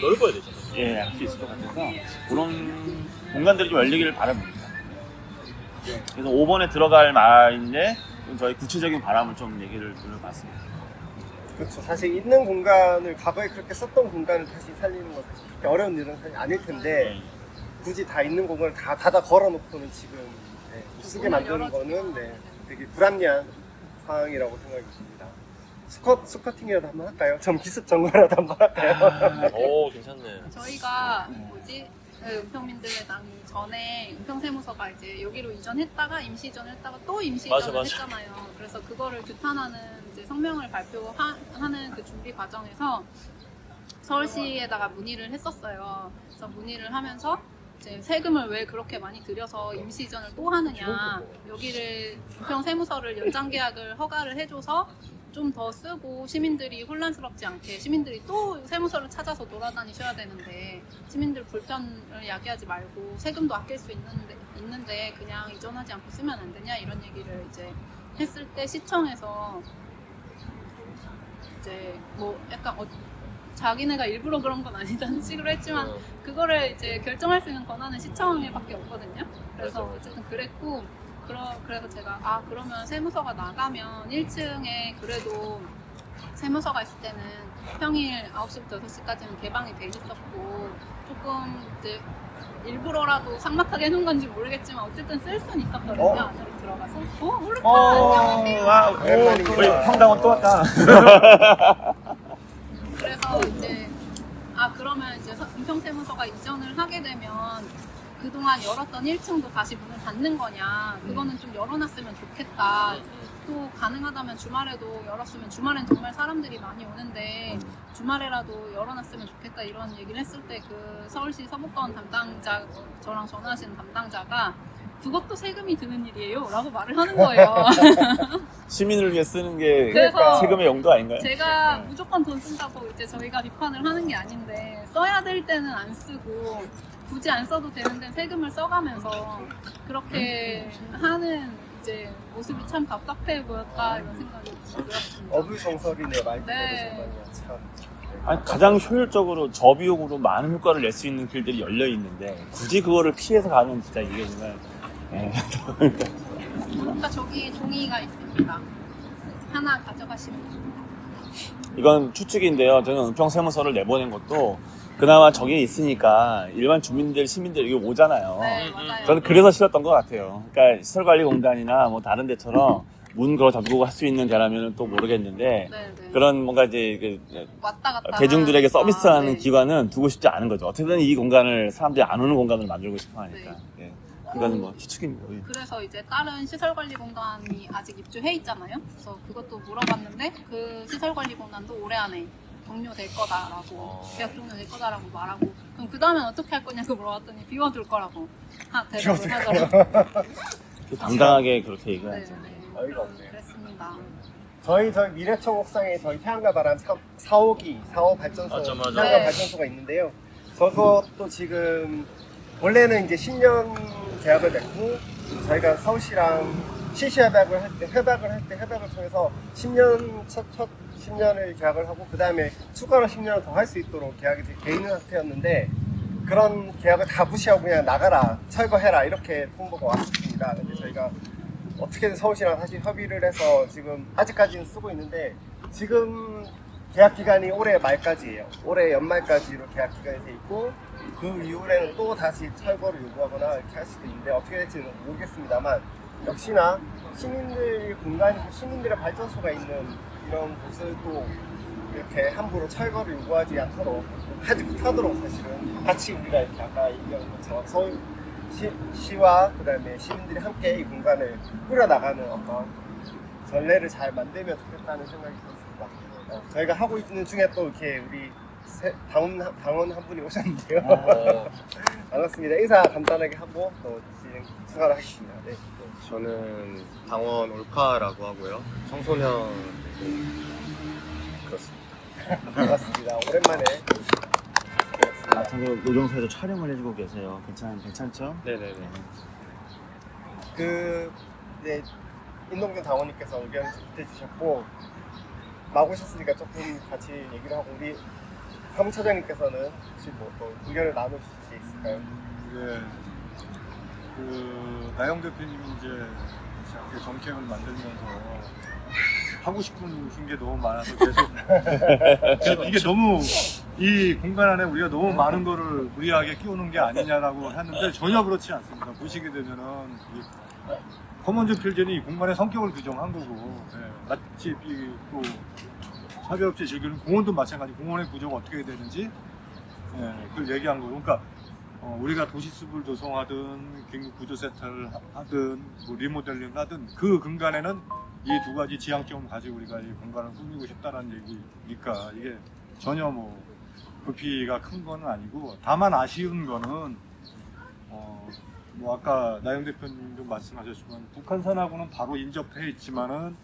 넓어야 되잖아요. 할 수 있을 것 같아서 그런 공간들이 좀 열리기를 바라봅니다. 그래서 5번에 들어갈 말인데 저희 구체적인 바람을 좀 얘기를 들어봤습니다. 그렇죠. 사실 있는 공간을 과거에 그렇게 썼던 공간을 다시 살리는 건 사실 그렇게 어려운 일은 사실 아닐 텐데 굳이 다 있는 공간을 다 닫아 걸어놓고는 지금 네, 쓰게 만드는 거는 네, 되게 불합리한 상황이라고 생각이 듭니다. 스쿼팅이라도 한번 할까요? 전 기습 점거라도 한번 할까요? 오 괜찮네. 저희가 뭐지? 은평민들회당이 전에 은평세무서가 이제 여기로 이전했다가 임시 이전했다가 또 임시 맞아, 이전을 맞아. 했잖아요. 그래서 그거를 규탄하는 이제 성명을 발표하는 그 준비 과정에서 서울시에다가 문의를 했었어요. 그래서 문의를 하면서 이제 세금을 왜 그렇게 많이 들여서 임시 이전을 또 하느냐, 여기를 은평세무서를 연장 계약을 허가를 해줘서 좀 더 쓰고 시민들이 혼란스럽지 않게, 시민들이 또 세무서를 찾아서 돌아다니셔야 되는데 시민들 불편을 야기하지 말고 세금도 아낄 수 있는데 그냥 이전하지 않고 쓰면 안 되냐, 이런 얘기를 이제 했을 때 시청에서 이제 뭐 약간 자기네가 일부러 그런 건 아니다는 식으로 했지만 그거를 이제 결정할 수 있는 권한은 시청에밖에 없거든요. 그래서 맞아. 어쨌든 그랬고, 그래서 제가 그러면 세무서가 나가면 1층에 그래도 세무서가 있을 때는 평일 9시부터 6시까지는 개방이 돼 있었고 조금 이제 일부러라도 삭막하게 해놓은 건지 모르겠지만 어쨌든 쓸 수는 있었거든요. 안으로 들어가서. 오르카 안녕하세요. 우리 황당원 또 왔다. 그래서 이제 그러면 이제 은평세무서가 이전을 하게 되면 그동안 열었던 1층도 다시 문을 닫는 거냐, 그거는 좀 열어놨으면 좋겠다. 또 가능하다면 주말에도 열었으면, 주말엔 정말 사람들이 많이 오는데 주말에라도 열어놨으면 좋겠다, 이런 얘기를 했을 때 그 서울시 서부권 담당자, 저랑 전화하신 담당자가 그것도 세금이 드는 일이에요 라고 말을 하는 거예요. 시민을 위해 쓰는 게 그래서 세금의 용도 아닌가요? 제가 무조건 돈 쓴다고 이제 저희가 비판을 하는 게 아닌데, 써야 될 때는 안 쓰고 굳이 안 써도 되는데 세금을 써가면서 그렇게 하는 이제 모습이 참 답답해 보였다, 이런 생각이 들었습니다. 어불성설이네, 말 그대로 네. 정말 참. 아니, 가장 효율적으로 저비용으로 많은 효과를 낼 수 있는 길들이 열려 있는데 굳이 그거를 피해서 가면 진짜 이게 정말 그러니까 저기 종이가 있습니다. 하나 가져가시면 됩니다. 이건 추측인데요. 저는 은평세무서를 내보낸 것도 그나마 저게 있으니까 일반 주민들, 시민들 여기 오잖아요. 네, 맞아요. 저는 그래서 싫었던 것 같아요. 그러니까 시설관리공단이나 뭐 다른 데처럼 문 걸어 잠그고 할 수 있는 데라면 또 모르겠는데 네, 네. 그런 뭔가 이제 그 왔다 갔다 대중들에게 서비스하는 네. 기관은 두고 싶지 않은 거죠. 어떻게든 이 공간을 사람들이 안 오는 공간을 만들고 싶어 하니까. 예. 그거는 뭐 추측입니다. 예. 그래서 이제 다른 시설관리공단이 아직 입주해 있잖아요. 그래서 그것도 물어봤는데 그 시설관리공단도 올해 안에 종료될 거다라고, 계약 종료될 거다라고 말하고, 그럼 그 다음엔 어떻게 할 거냐고 물어봤더니 비워둘 거라고 대답을 하더라고요. 당당하게 그렇게 네, 얘기하죠. 네. 어이가 없네요. 그랬습니다. 저희 미래청 옥상에 저희 태양과 바람 4호기, 4호 발전소, 맞아. 태양과 네. 발전소가 있는데요. 저것도 지금 원래는 이제 10년 계약을 맺고 저희가 서울시랑 실시 협약을 할 때 협약을 통해서 10년 첫 10년을 계약을 하고 그 다음에 추가로 10년을 더 할 수 있도록 계약이 돼 있는 상태였는데, 그런 계약을 다 무시하고 그냥 나가라, 철거해라, 이렇게 통보가 왔습니다. 근데 저희가 어떻게든 서울시랑 사실 협의를 해서 지금 아직까지는 쓰고 있는데, 지금 계약 기간이 올해 말까지예요. 올해 연말까지로 계약 기간이 돼 있고, 그 이후에는 또 다시 철거를 요구하거나 이렇게 할 수도 있는데 어떻게 될지는 모르겠습니다만, 역시나 시민들 공간이고 시민들의 발전소가 있는 이런 곳을 또 이렇게 함부로 철거를 요구하지 않도록, 하지 못하도록 사실은 같이 우리가 이렇게 아까 얘기한 것처럼 서울시와 그다음에 시민들이 함께 이 공간을 꾸려나가는 어떤 전례를 잘 만들면 좋겠다는 생각이 들었습니다. 저희가 하고 있는 중에 또 이렇게 우리 당원 한 분이 오셨는데요. 반갑습니다. 인사 간단하게 하고 또 진행 추가를 하겠습니다. 네. 저는 당원 올카라고 하고요. 청소년 그렇습니다. 반갑습니다. 오랜만에 뵙습니다. 저도 노정소에서 촬영을 해주고 계세요. 괜찮죠? 네네네. 네, 인동준 당원님께서 의견을 해주셨고 막 오셨으니까 조금 같이 얘기를 하고, 우리 사무처장님께서는 혹시 뭐 또 의견을 나누실 수 있을까요? 네. 나영 대표님이 이제 이렇게 정책을 만들면서 하고 싶은 게 너무 많아서 계속 이게 너무 이 공간 안에 우리가 너무 많은 거를 무리하게 끼우는 게 아니냐라고 하는데 전혀 그렇지 않습니다. 보시게 되면은 이 커먼즈 필드는 이 공간의 성격을 규정한 거고, 맛집이 또 사비업체 즐기는 공원도 마찬가지. 공원의 구조가 어떻게 되는지 그걸 얘기한 거고. 그러니까 우리가 도시숲을 조성하든 구조센터를 하든 뭐 리모델링 하든 그 근간에는 이 두 가지 지향점을 가지고 우리가 이 공간을 꾸미고 싶다는 얘기니까 이게 전혀 뭐 부피가 큰 거는 아니고, 다만 아쉬운 거는 뭐 아까 나영 대표님도 말씀하셨지만 북한산하고는 바로 인접해 있지만은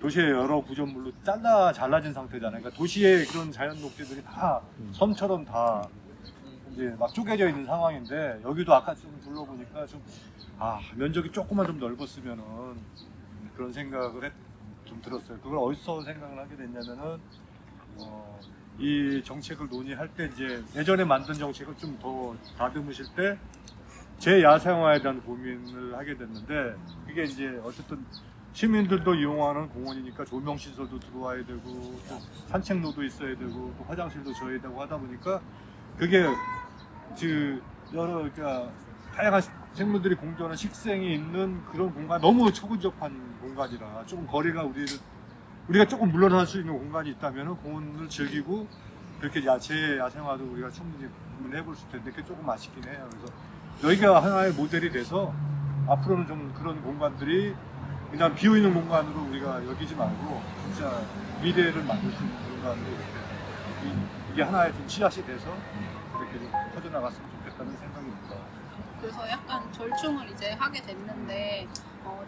도시의 여러 구조물로 잘라진 상태잖아요. 그러니까 도시의 그런 자연 녹지들이 다 섬처럼 다 이제 막 쪼개져 있는 상황인데, 여기도 아까 좀 둘러보니까 좀 면적이 조금만 좀 넓었으면은 그런 생각을 좀 들었어요. 그걸 어디서 생각을 하게 됐냐면은 이 정책을 논의할 때 이제 예전에 만든 정책을 좀 더 다듬으실 때 제 야생화에 대한 고민을 하게 됐는데, 그게 이제 어쨌든 시민들도 이용하는 공원이니까 조명시설도 들어와야 되고 또 산책로도 있어야 되고 또 화장실도 줘야 되고 하다 보니까 그게 그러니까 다양한 생물들이 공존하는 식생이 있는 그런 공간, 너무 초근접한 공간이라 조금 거리가 우리가 조금 물러날 수 있는 공간이 있다면 공원을 즐기고 그렇게 제 야생화도 우리가 충분히 해볼 수 있을 텐데 그게 조금 아쉽긴 해요. 그래서 여기가 하나의 모델이 돼서 앞으로는 좀 그런 공간들이 그냥 비어있는 공간으로 우리가 여기지 말고 진짜 미래를 만들 수 있는 공간으로 이게 하나의 좀 씨앗이 돼서 이렇게 좀 퍼져나갔으면 좋겠다는 생각입니다. 그래서 약간 절충을 이제 하게 됐는데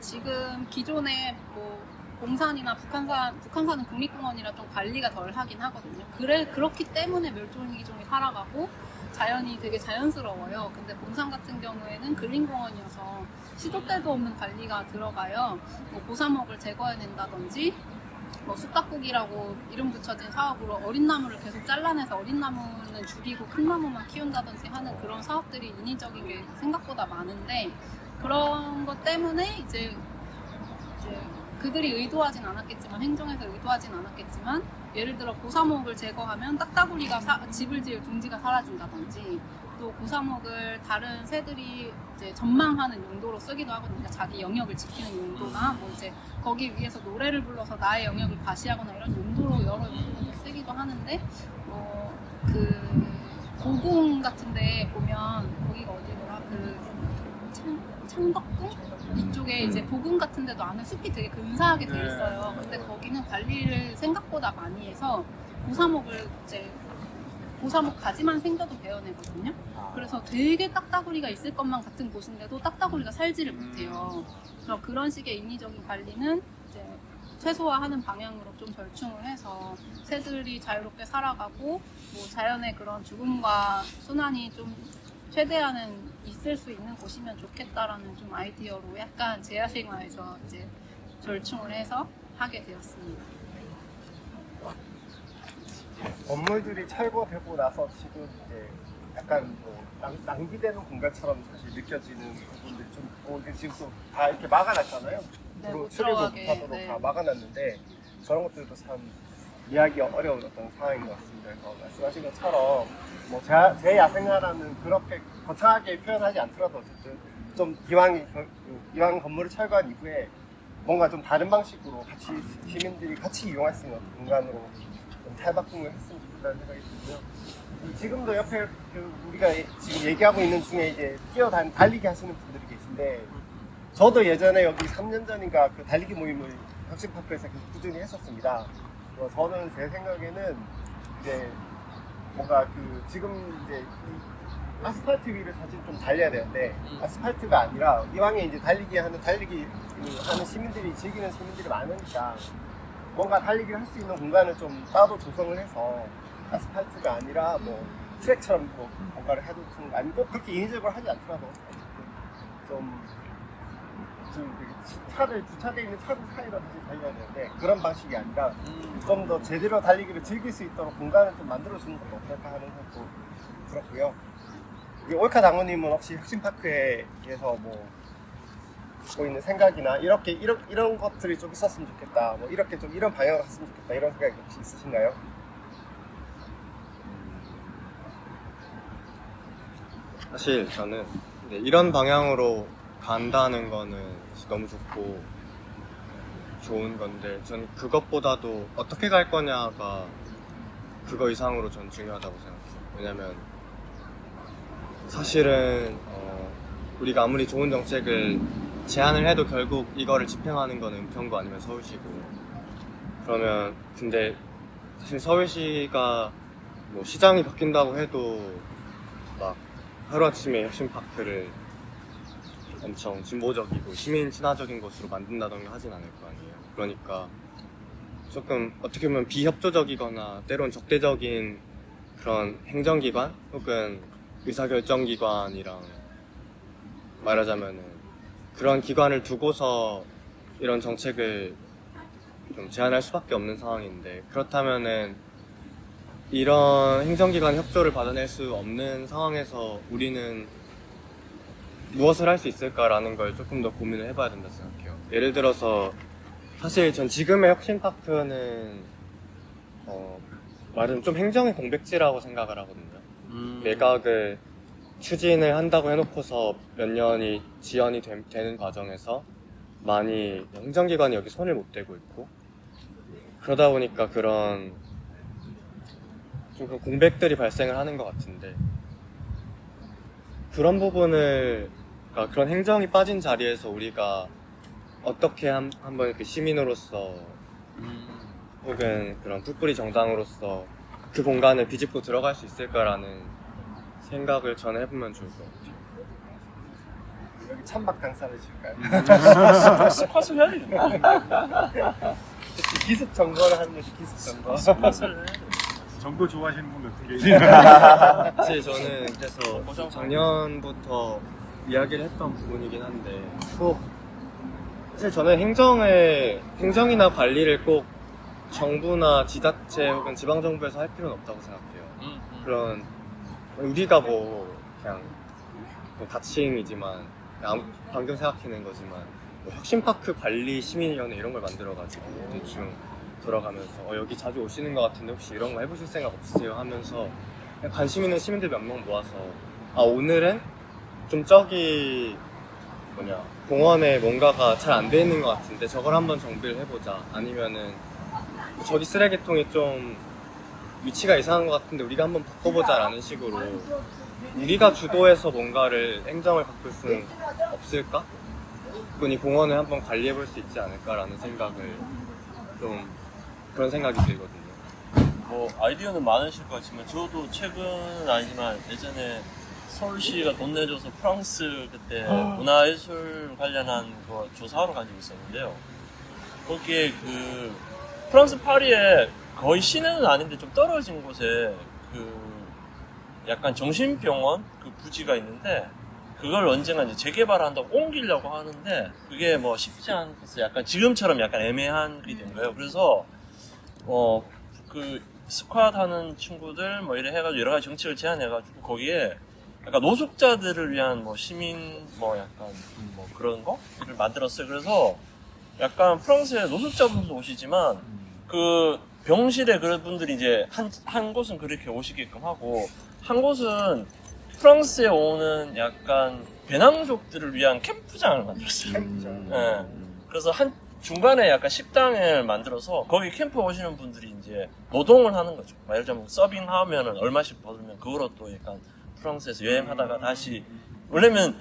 지금 기존에 뭐 봉산이나 북한산은 국립공원이라 좀 관리가 덜 하긴 하거든요. 그렇기 때문에 멸종위기종이 살아가고 자연이 되게 자연스러워요. 근데 봉산 같은 경우에는 근린공원이어서 시도 때도 없는 관리가 들어가요. 뭐 고사목을 제거해낸다든지 뭐 숲가꾸기라고 이름 붙여진 사업으로 어린 나무를 계속 잘라내서 어린 나무는 죽이고 큰 나무만 키운다든지 하는 그런 사업들이 인위적인 게 생각보다 많은데, 그런 것 때문에 이제 그들이 의도하진 않았겠지만, 행정에서 의도하진 않았겠지만, 예를 들어 고사목을 제거하면 딱따구리가 집을 지을 둥지가 사라진다든지, 또 고사목을 다른 새들이 이제 전망하는 용도로 쓰기도 하거든요. 그러니까 자기 영역을 지키는 용도나 뭐 이제 거기 위에서 노래를 불러서 나의 영역을 과시하거나 이런 용도로 여러 용도로 쓰기도 하는데, 그 고궁 같은데 보면 거기가 어디더라? 창덕궁? 이쪽에 이제 보궁 같은 데도 안에 숲이 되게 근사하게 돼 있어요. 근데 거기는 관리를 생각보다 많이 해서 고사목 가지만 생겨도 베어내거든요. 그래서 되게 딱따구리가 있을 것만 같은 곳인데도 딱따구리가 살지를 못해요. 그래서 그런 식의 인위적인 관리는 이제 최소화하는 방향으로 좀 절충을 해서 새들이 자유롭게 살아가고 뭐 자연의 그런 죽음과 순환이 좀 최대한은 있을 수 있는 곳이면 좋겠다라는 좀 아이디어로 약간 제야생활에서 이제 절충을 해서 하게 되었습니다. 건물들이 철거되고 나서 지금 이제 약간 뭐 낭비되는 공간처럼 사실 느껴지는 부분들이 좀 있고, 지금 또 다 이렇게 막아놨잖아요. 네, 못 출입을 들어가게, 못하도록 네. 다 막아놨는데 저런 것들도 참 이해하기 어려운 어떤 상황인 것 같습니다. 그래서 말씀하신 것처럼 뭐 제 야생화라는 그렇게 거창하게 표현하지 않더라도 어쨌든 좀 이왕 건물을 철거한 이후에 뭔가 좀 다른 방식으로 같이 시민들이 같이 이용할 수 있는 공간으로 좀 탈바꿈을 했으면 좋겠다는 생각이 들고요. 지금도 옆에 우리가 지금 얘기하고 있는 중에 이제 달리기 하시는 분들이 계신데, 저도 예전에 여기 3년 전인가 그 달리기 모임을 혁신파크에서 계속 꾸준히 했었습니다. 저는 제 생각에는 이제 뭔가 지금 이제 아스팔트 위를 사실 좀 달려야 되는데, 아스팔트가 아니라 이왕에 이제 달리기 하는 시민들이 즐기는 시민들이 많으니까 뭔가 달리기를 할 수 있는 공간을 좀 따로 조성을 해서 아스팔트가 아니라 뭐 트랙처럼 뭐 뭔가를 해도 아니 꼭 그렇게 인위적으로 하지 않더라도 좀 주차되어 있는 차들 사이로 다시 달려야 되는데, 그런 방식이 아니라 좀 더 제대로 달리기를 즐길 수 있도록 공간을 좀 만들어주는 것도 어떨까 하는 생각도 들었고요. 우리 올카 장로님은 혹시 혁신파크에 대해서 뭐 갖고 있는 생각이나 이런 것들이 좀 있었으면 좋겠다. 뭐 이렇게 좀 이런 방향으로 갔으면 좋겠다. 이런 생각이 혹시 있으신가요? 사실 저는 이런 방향으로 간다는 거는 너무 좋고 좋은 건데 전 그것보다도 어떻게 갈 거냐가 그거 이상으로 전 중요하다고 생각해요. 왜냐면 사실은 우리가 아무리 좋은 정책을 제안을 해도 결국 이거를 집행하는 거는 은평구 아니면 서울시고, 그러면 근데 사실 서울시가 뭐 시장이 바뀐다고 해도 막 하루아침에 혁신파크를 엄청 진보적이고 시민 친화적인 것으로 만든다던가 하진 않을 거 아니에요. 그러니까 조금 어떻게 보면 비협조적이거나 때론 적대적인 그런 행정기관 혹은 의사결정기관이랑 말하자면은 그런 기관을 두고서 이런 정책을 좀 제안할 수밖에 없는 상황인데, 그렇다면은 이런 행정기관 협조를 받아낼 수 없는 상황에서 우리는 무엇을 할 수 있을까라는 걸 조금 더 고민을 해봐야 된다 생각해요. 예를 들어서 사실 전 지금의 혁신파크는 말은 좀 행정의 공백지라고 생각을 하거든요. 매각을 추진을 한다고 해놓고서 몇 년이 지연이 되는 과정에서 많이 행정기관이 여기 손을 못 대고 있고, 그러다 보니까 그런 좀 공백들이 발생을 하는 것 같은데, 그런 부분을, 그러니까 그런 행정이 빠진 자리에서 우리가 어떻게 한번 이렇게 시민으로서 혹은 그런 풋뿌리 정당으로서 그 공간을 비집고 들어갈 수 있을까라는 생각을 저는 해보면 좋을 것 같아요. 여기 찬밥 강사를 줄까요? 스쿼트 해야 되겠다. 기습 점거를 하는 거지, 기습 점거. 정보 좋아하시는 분 몇 분 계시나요? 사실 저는 그래서 작년부터 이야기를 했던 부분이긴 한데, 꼭 사실 저는 행정이나 관리를 꼭 정부나 지자체 혹은 지방정부에서 할 필요는 없다고 생각해요. 그런 우리가 뭐 그냥 다칭이지만 방금 생각해낸 거지만 뭐 혁신파크 관리 시민위원회 이런 걸 만들어가지고 대충 돌아가면서 여기 자주 오시는 것 같은데 혹시 이런 거 해보실 생각 없으세요? 하면서 그냥 관심 있는 시민들 몇 명 모아서 오늘은 좀 저기 공원에 뭔가가 잘 안 돼 있는 것 같은데 저걸 한번 정비를 해보자, 아니면은 저기 쓰레기통이 좀 위치가 이상한 것 같은데 우리가 한번 바꿔보자 라는 식으로 우리가 주도해서 뭔가를 행정을 바꿀 수는 없을까? 그분이 공원을 한번 관리해볼 수 있지 않을까라는 생각을 좀 그런 생각이 들거든요. 뭐 아이디어는 많으실 것 같지만 저도 최근은 아니지만 예전에 서울시가 돈 내줘서 프랑스 그때 문화예술 관련한 거 조사하러 간 적이 있었는데요. 거기에 그 프랑스 파리에 거의 시내는 아닌데 좀 떨어진 곳에 그 약간 정신병원 그 부지가 있는데 그걸 언젠가 이제 재개발한다고 옮기려고 하는데 그게 뭐 쉽지 않겠어요. 약간 지금처럼 약간 애매한 그게 된 거예요. 그래서 그 스쿼트 하는 친구들 뭐 이래 해가지고 여러 가지 정책을 제안해가지고 거기에 약간 노숙자들을 위한 뭐 시민 뭐 약간 뭐 그런 거를 만들었어요. 그래서 약간 프랑스에 노숙자분들도 오시지만 그 병실에 그런 분들이 이제 한 곳은 그렇게 오시게끔 하고 한 곳은 프랑스에 오는 약간 배낭족들을 위한 캠프장을 만들었어요. 캠프장. 네. 그래서 한 중간에 약간 식당을 만들어서 거기 캠프 오시는 분들이 이제 노동을 하는 거죠. 예를 들면 서빙하면은 얼마씩 받으면 그거로 또 약간 프랑스에서 여행하다가 다시, 원래면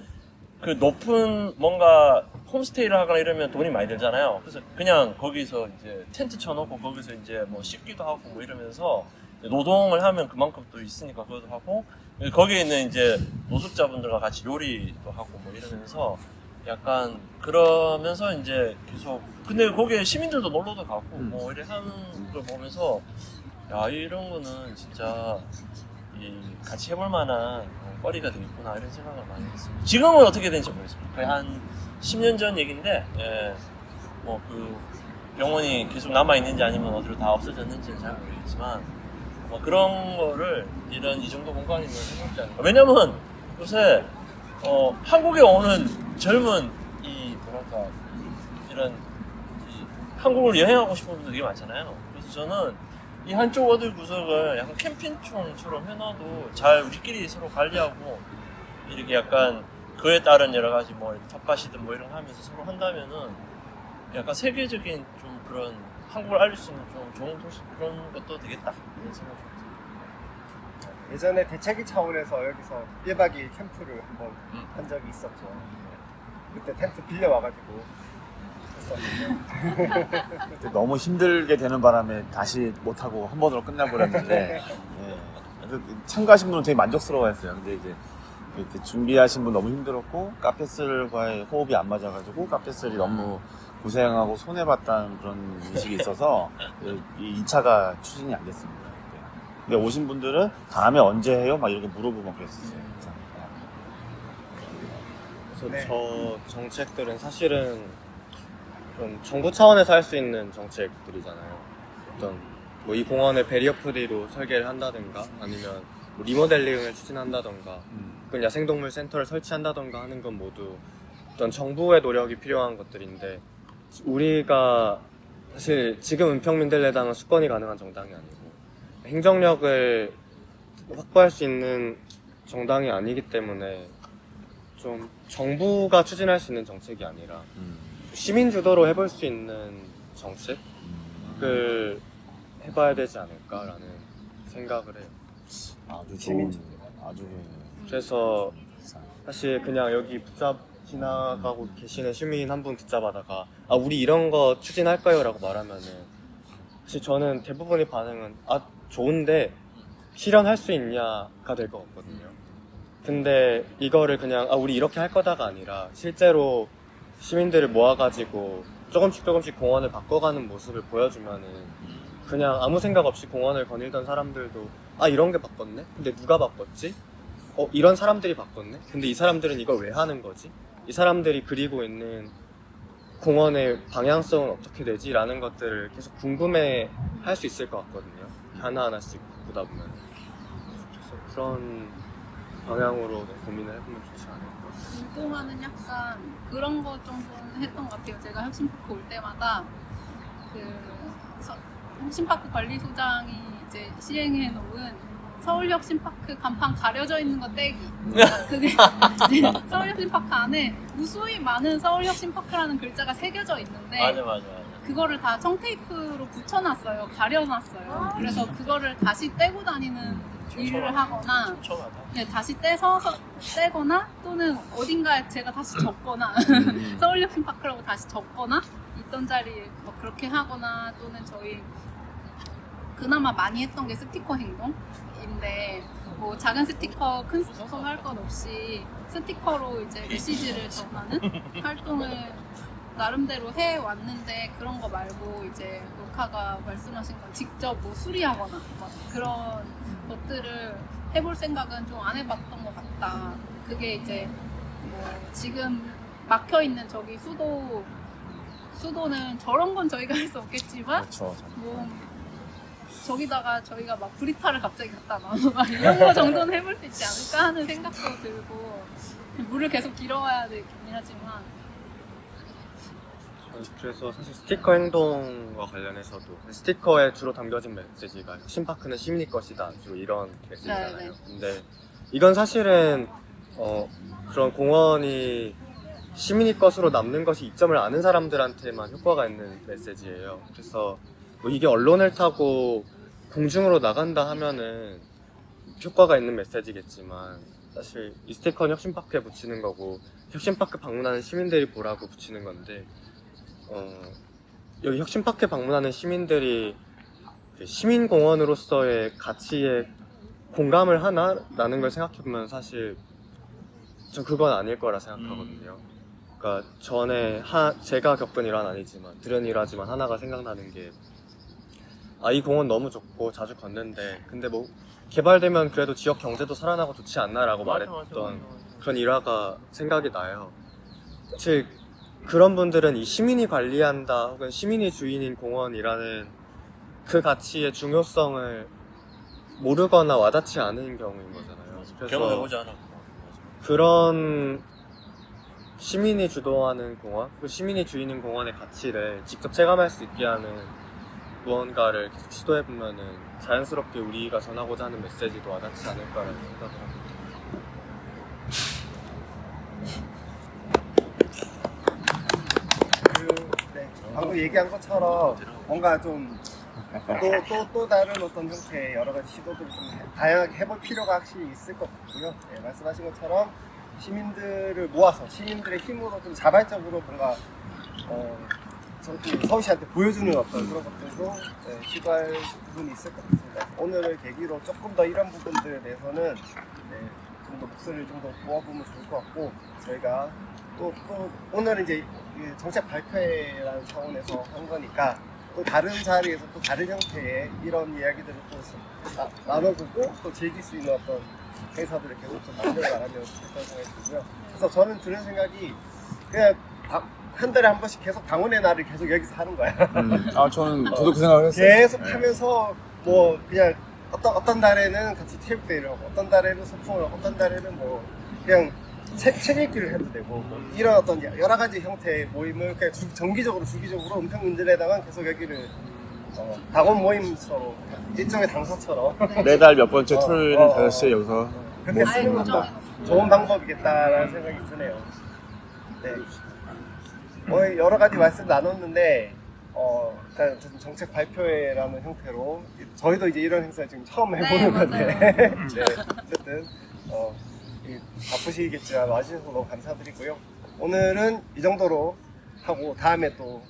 그 높은 뭔가 홈스테이를 하거나 이러면 돈이 많이 들잖아요. 그래서 그냥 거기서 이제 텐트 쳐놓고 거기서 이제 뭐 씻기도 하고 뭐 이러면서 노동을 하면 그만큼 또 있으니까 그것도 하고, 거기에 있는 이제 노숙자분들과 같이 요리도 하고 뭐 이러면서 약간 그러면서 이제 계속, 근데 거기에 시민들도 놀러도 가고 뭐 이래 하는 걸 보면서 야, 이런 거는 진짜 같이 해볼 만한 거리가 되겠구나 이런 생각을 많이 했습니다. 지금은 어떻게 되는지 모르겠습니다. 거의 한 10년 전 얘기인데 뭐 그 병원이 계속 남아있는지 아니면 어디로 다 없어졌는지는 잘 모르겠지만 뭐 그런 거를 이 정도 공간이면 해볼지 않을까. 왜냐면 요새 한국에 오는 젊은 이 뭐라 그러니까 이런 한국을 여행하고 싶은 분들 되게 많잖아요. 그래서 저는 이 한쪽 어디 구석을 약간 캠핑촌처럼 해놔도 잘 우리끼리 서로 관리하고 이렇게 약간 그에 따른 여러 가지 뭐 텃밭이든 뭐 이런 거 하면서 서로 한다면은 약간 세계적인 좀 그런 한국을 알릴 수 있는 좀 좋은 도시 그런 것도 되겠다 이런 생각이 듭니다. 예전에 대차기 차원에서 여기서 1박 2일 캠프를 한번 한 적이 있었죠. 그때 텐트 빌려와가지고 했었는데 그때 너무 힘들게 되는 바람에 다시 못하고 한 번으로 끝나버렸는데 예. 그래서 참가하신 분은 되게 만족스러워했어요. 근데 이제 이렇게 준비하신 분 너무 힘들었고 카페슬과의 호흡이 안 맞아가지고 카페슬이 너무 고생하고 손해봤다는 그런 인식이 있어서 이 2차가 추진이 안 됐습니다. 네. 근데 오신 분들은 다음에 언제 해요? 막 이렇게 물어보고 그랬었어요. 그래서 네. 저 정책들은 사실은 좀 정부 차원에서 할 수 있는 정책들이잖아요. 어떤 뭐 이 공원을 베리어 프리로 설계를 한다든가 아니면 뭐 리모델링을 추진한다든가 그건 야생동물 센터를 설치한다든가 하는 건 모두 어떤 정부의 노력이 필요한 것들인데 우리가 사실 지금 은평민들레당은 수권이 가능한 정당이 아니고 행정력을 확보할 수 있는 정당이 아니기 때문에 좀 정부가 추진할 수 있는 정책이 아니라 시민 주도로 해볼 수 있는 정책을 해봐야 되지 않을까라는 생각을 해요. 아주 시민 좋은, 아주 그래서 사실 그냥 여기 지나가고 계시는 시민 한 분 붙잡아다가 아 우리 이런 거 추진할 거예요 라고 말하면은 사실 저는 대부분의 반응은 아 좋은데 실현할 수 있냐가 될 것 같거든요. 근데 이거를 그냥 아 우리 이렇게 할 거다가 아니라 실제로 시민들을 모아가지고 조금씩 공원을 바꿔가는 모습을 보여주면은 그냥 아무 생각 없이 공원을 거닐던 사람들도 아 이런 게 바꿨네? 근데 누가 바꿨지? 이런 사람들이 바꿨네? 근데 이 사람들은 이걸 왜 하는 거지? 이 사람들이 그리고 있는 공원의 방향성은 어떻게 되지? 라는 것들을 계속 궁금해 할 수 있을 것 같거든요. 하나하나씩 보다 보면. 그래서 그런 방향으로 고민을 해보면 좋지 않을까. 운동화는 약간 그런 거 정도는 했던 것 같아요. 제가 혁신파크 올 때마다 혁신파크 관리소장이 이제 시행해 놓은 서울혁신파크 간판 가려져 있는 거 떼기. 그게 이제 서울혁신파크 안에 무수히 많은 서울혁신파크라는 글자가 새겨져 있는데 맞아. 그거를 다 청테이프로 붙여놨어요. 가려놨어요. 그래서 그거를 다시 떼고 다니는 일을 하거나 촘촘하다. 네, 다시 떼거나 또는 어딘가에 제가 다시 적거나 서울혁신파크라고 다시 적거나 있던 자리에 뭐 그렇게 하거나 또는 저희 그나마 많이 했던 게 스티커 행동인데 뭐 작은 스티커 큰 스티커 할 것 없이 스티커로 이제 메시지를 전하는 활동을 나름대로 해왔는데 그런 거 말고 이제 녹화가 말씀하신 건 직접 뭐 수리하거나 뭐 그런 것들을 해볼 생각은 좀 안 해봤던 것 같다. 그게 이제 뭐 지금 막혀있는 저기 수도는 저런 건 저희가 할 수 없겠지만 그렇죠. 뭐 저기다가 저희가 막 브리타를 갑자기 갖다 놔 막 이런 거 정도는 해볼 수 있지 않을까 하는 생각도 들고 물을 계속 길어와야 되긴 하지만 그래서 사실 스티커 행동과 관련해서도 스티커에 주로 담겨진 메시지가 혁신파크는 시민이 것이다 주로 이런 메시지잖아요. 네. 근데 이건 사실은 그런 공원이 시민이 것으로 남는 것이 이점을 아는 사람들한테만 효과가 있는 메시지예요. 그래서 뭐 이게 언론을 타고 공중으로 나간다 하면은 효과가 있는 메시지겠지만 사실 이 스티커는 혁신파크에 붙이는 거고 혁신파크 방문하는 시민들이 보라고 붙이는 건데 여기 혁신파크에 방문하는 시민들이 그 시민공원으로서의 가치에 공감을 하나라는 걸 생각해보면 사실 전 그건 아닐 거라 생각하거든요. 그러니까 전에 제가 겪은 일은 아니지만 들은 일하지만 하나가 생각나는 게 이 공원 너무 좋고 자주 걷는데 근데 뭐 개발되면 그래도 지역 경제도 살아나고 좋지 않나라고 말했던 그런 일화가 생각이 나요. 사실 그런 분들은 이 시민이 관리한다 혹은 시민이 주인인 공원이라는 그 가치의 중요성을 모르거나 와닿지 않은 경우인 거잖아요. 경험해보지 않았고. 그런 시민이 주도하는 공원, 그 시민이 주인인 공원의 가치를 직접 체감할 수 있게 하는 무언가를 계속 시도해보면은 자연스럽게 우리가 전하고자 하는 메시지도 와닿지 않을까라는 생각을 합니다. 방금 얘기한 것처럼 뭔가 좀 또 다른 어떤 형태의 여러 가지 시도들을 좀 다양하게 해볼 필요가 확실히 있을 것 같고요. 네, 말씀하신 것처럼 시민들을 모아서 시민들의 힘으로 좀 자발적으로 뭔가 서울시한테 보여주는 어떤 그런 것들도 시도할 부분이 있을 것 같습니다. 오늘을 계기로 조금 더 이런 부분들에 대해서는 좀 더 목소리를 좀 더 모아보면 좋을 것 같고, 저희가 또 오늘은 이제 정책 발표회라는 차원에서 한 거니까 또 다른 자리에서 또 다른 형태의 이런 이야기들을 또 나눠보고 또 즐길 수 있는 어떤 행사들을 계속 좀 만들어 나가면 좋겠다는 생각이 들고요. 그래서 저는 드는 생각이 그냥 한 달에 한 번씩 계속 당원의 날을 계속 여기서 하는 거야. 저도 그 생각을 했어요. 계속 하면서 뭐 그냥 어떤 달에는 같이 체육대회를 하고, 어떤 달에는 소풍을 하고, 어떤 달에는 뭐 그냥 책 읽기를 해도 되고, 뭐 이런 어떤 여러 가지 형태의 모임을 그냥 정기적으로 주기적으로 은평민들에다가 계속 여기를 당원 모임처럼 일종의 당사처럼 매달 몇 번째 토요일은 5시에 여기서 그렇게 쓰는 것도 좋은 방법이겠다라는 생각이 드네요. 네. 뭐 여러 가지 말씀 나눴는데 일단 정책 발표회라는 형태로 저희도 이제 이런 행사 지금 처음 해보는 건데 네, 어쨌든 바쁘시겠지만 와주셔서 너무 감사드리고요. 오늘은 이 정도로 하고 다음에 또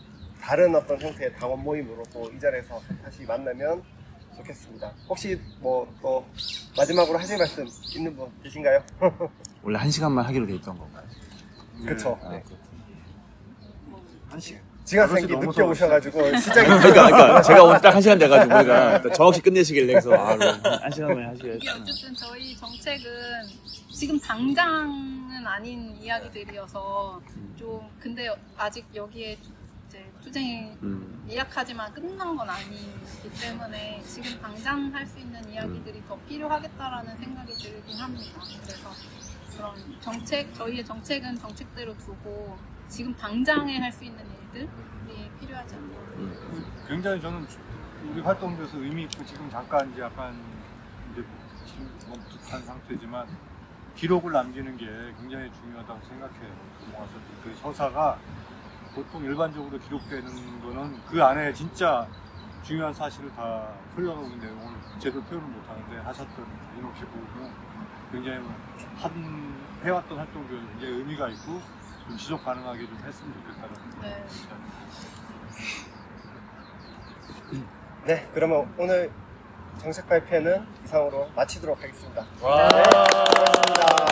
다른 어떤 형태의 당원 모임으로 또 이 자리에서 다시 만나면 좋겠습니다. 혹시 뭐 또 마지막으로 하실 말씀 있는 분 계신가요? 원래 1시간만 하기로 돼 있던 건가요? 그쵸. 아, 네. 한 시간. 지각생기 너무 늦게 서로 오셔가지고 시작이 그러니까 제가 오늘 딱 1시간 돼가지고 우리가 또 정확히 끝내시길래 그래서 그럼 1시간만 하시겠다. 이게 어쨌든 저희 정책은 지금 당장은 아닌 이야기들이어서 좀, 근데 아직 여기에 이제 투쟁이 예약하지만 끝난 건 아니기 때문에 지금 당장 할 수 있는 이야기들이 더 필요하겠다라는 생각이 들긴 합니다. 그래서 그런 저희의 정책은 정책대로 두고 지금 당장에 할 수 있는 일들이 필요하지 않나. 굉장히 저는 우리 활동에서 의미 있고, 지금 잠깐 이제 약간 이제 지금 멈칫한 상태지만 기록을 남기는 게 굉장히 중요하다고 생각해요. 모아서 그 서사가 보통 일반적으로 기록되는 거는 그 안에 진짜 중요한 사실을 다 흘러가고 있는데, 오늘 제대로 표현을 못 하는데 하셨던 이놈 씨 보면 굉장히 해왔던 활동도 굉장히 의미가 있고 좀 지속 가능하게 좀 했으면 좋겠다는 네. 네, 그러면 오늘 정책 발표는 이상으로 마치도록 하겠습니다. 와. 네, 고맙습니다.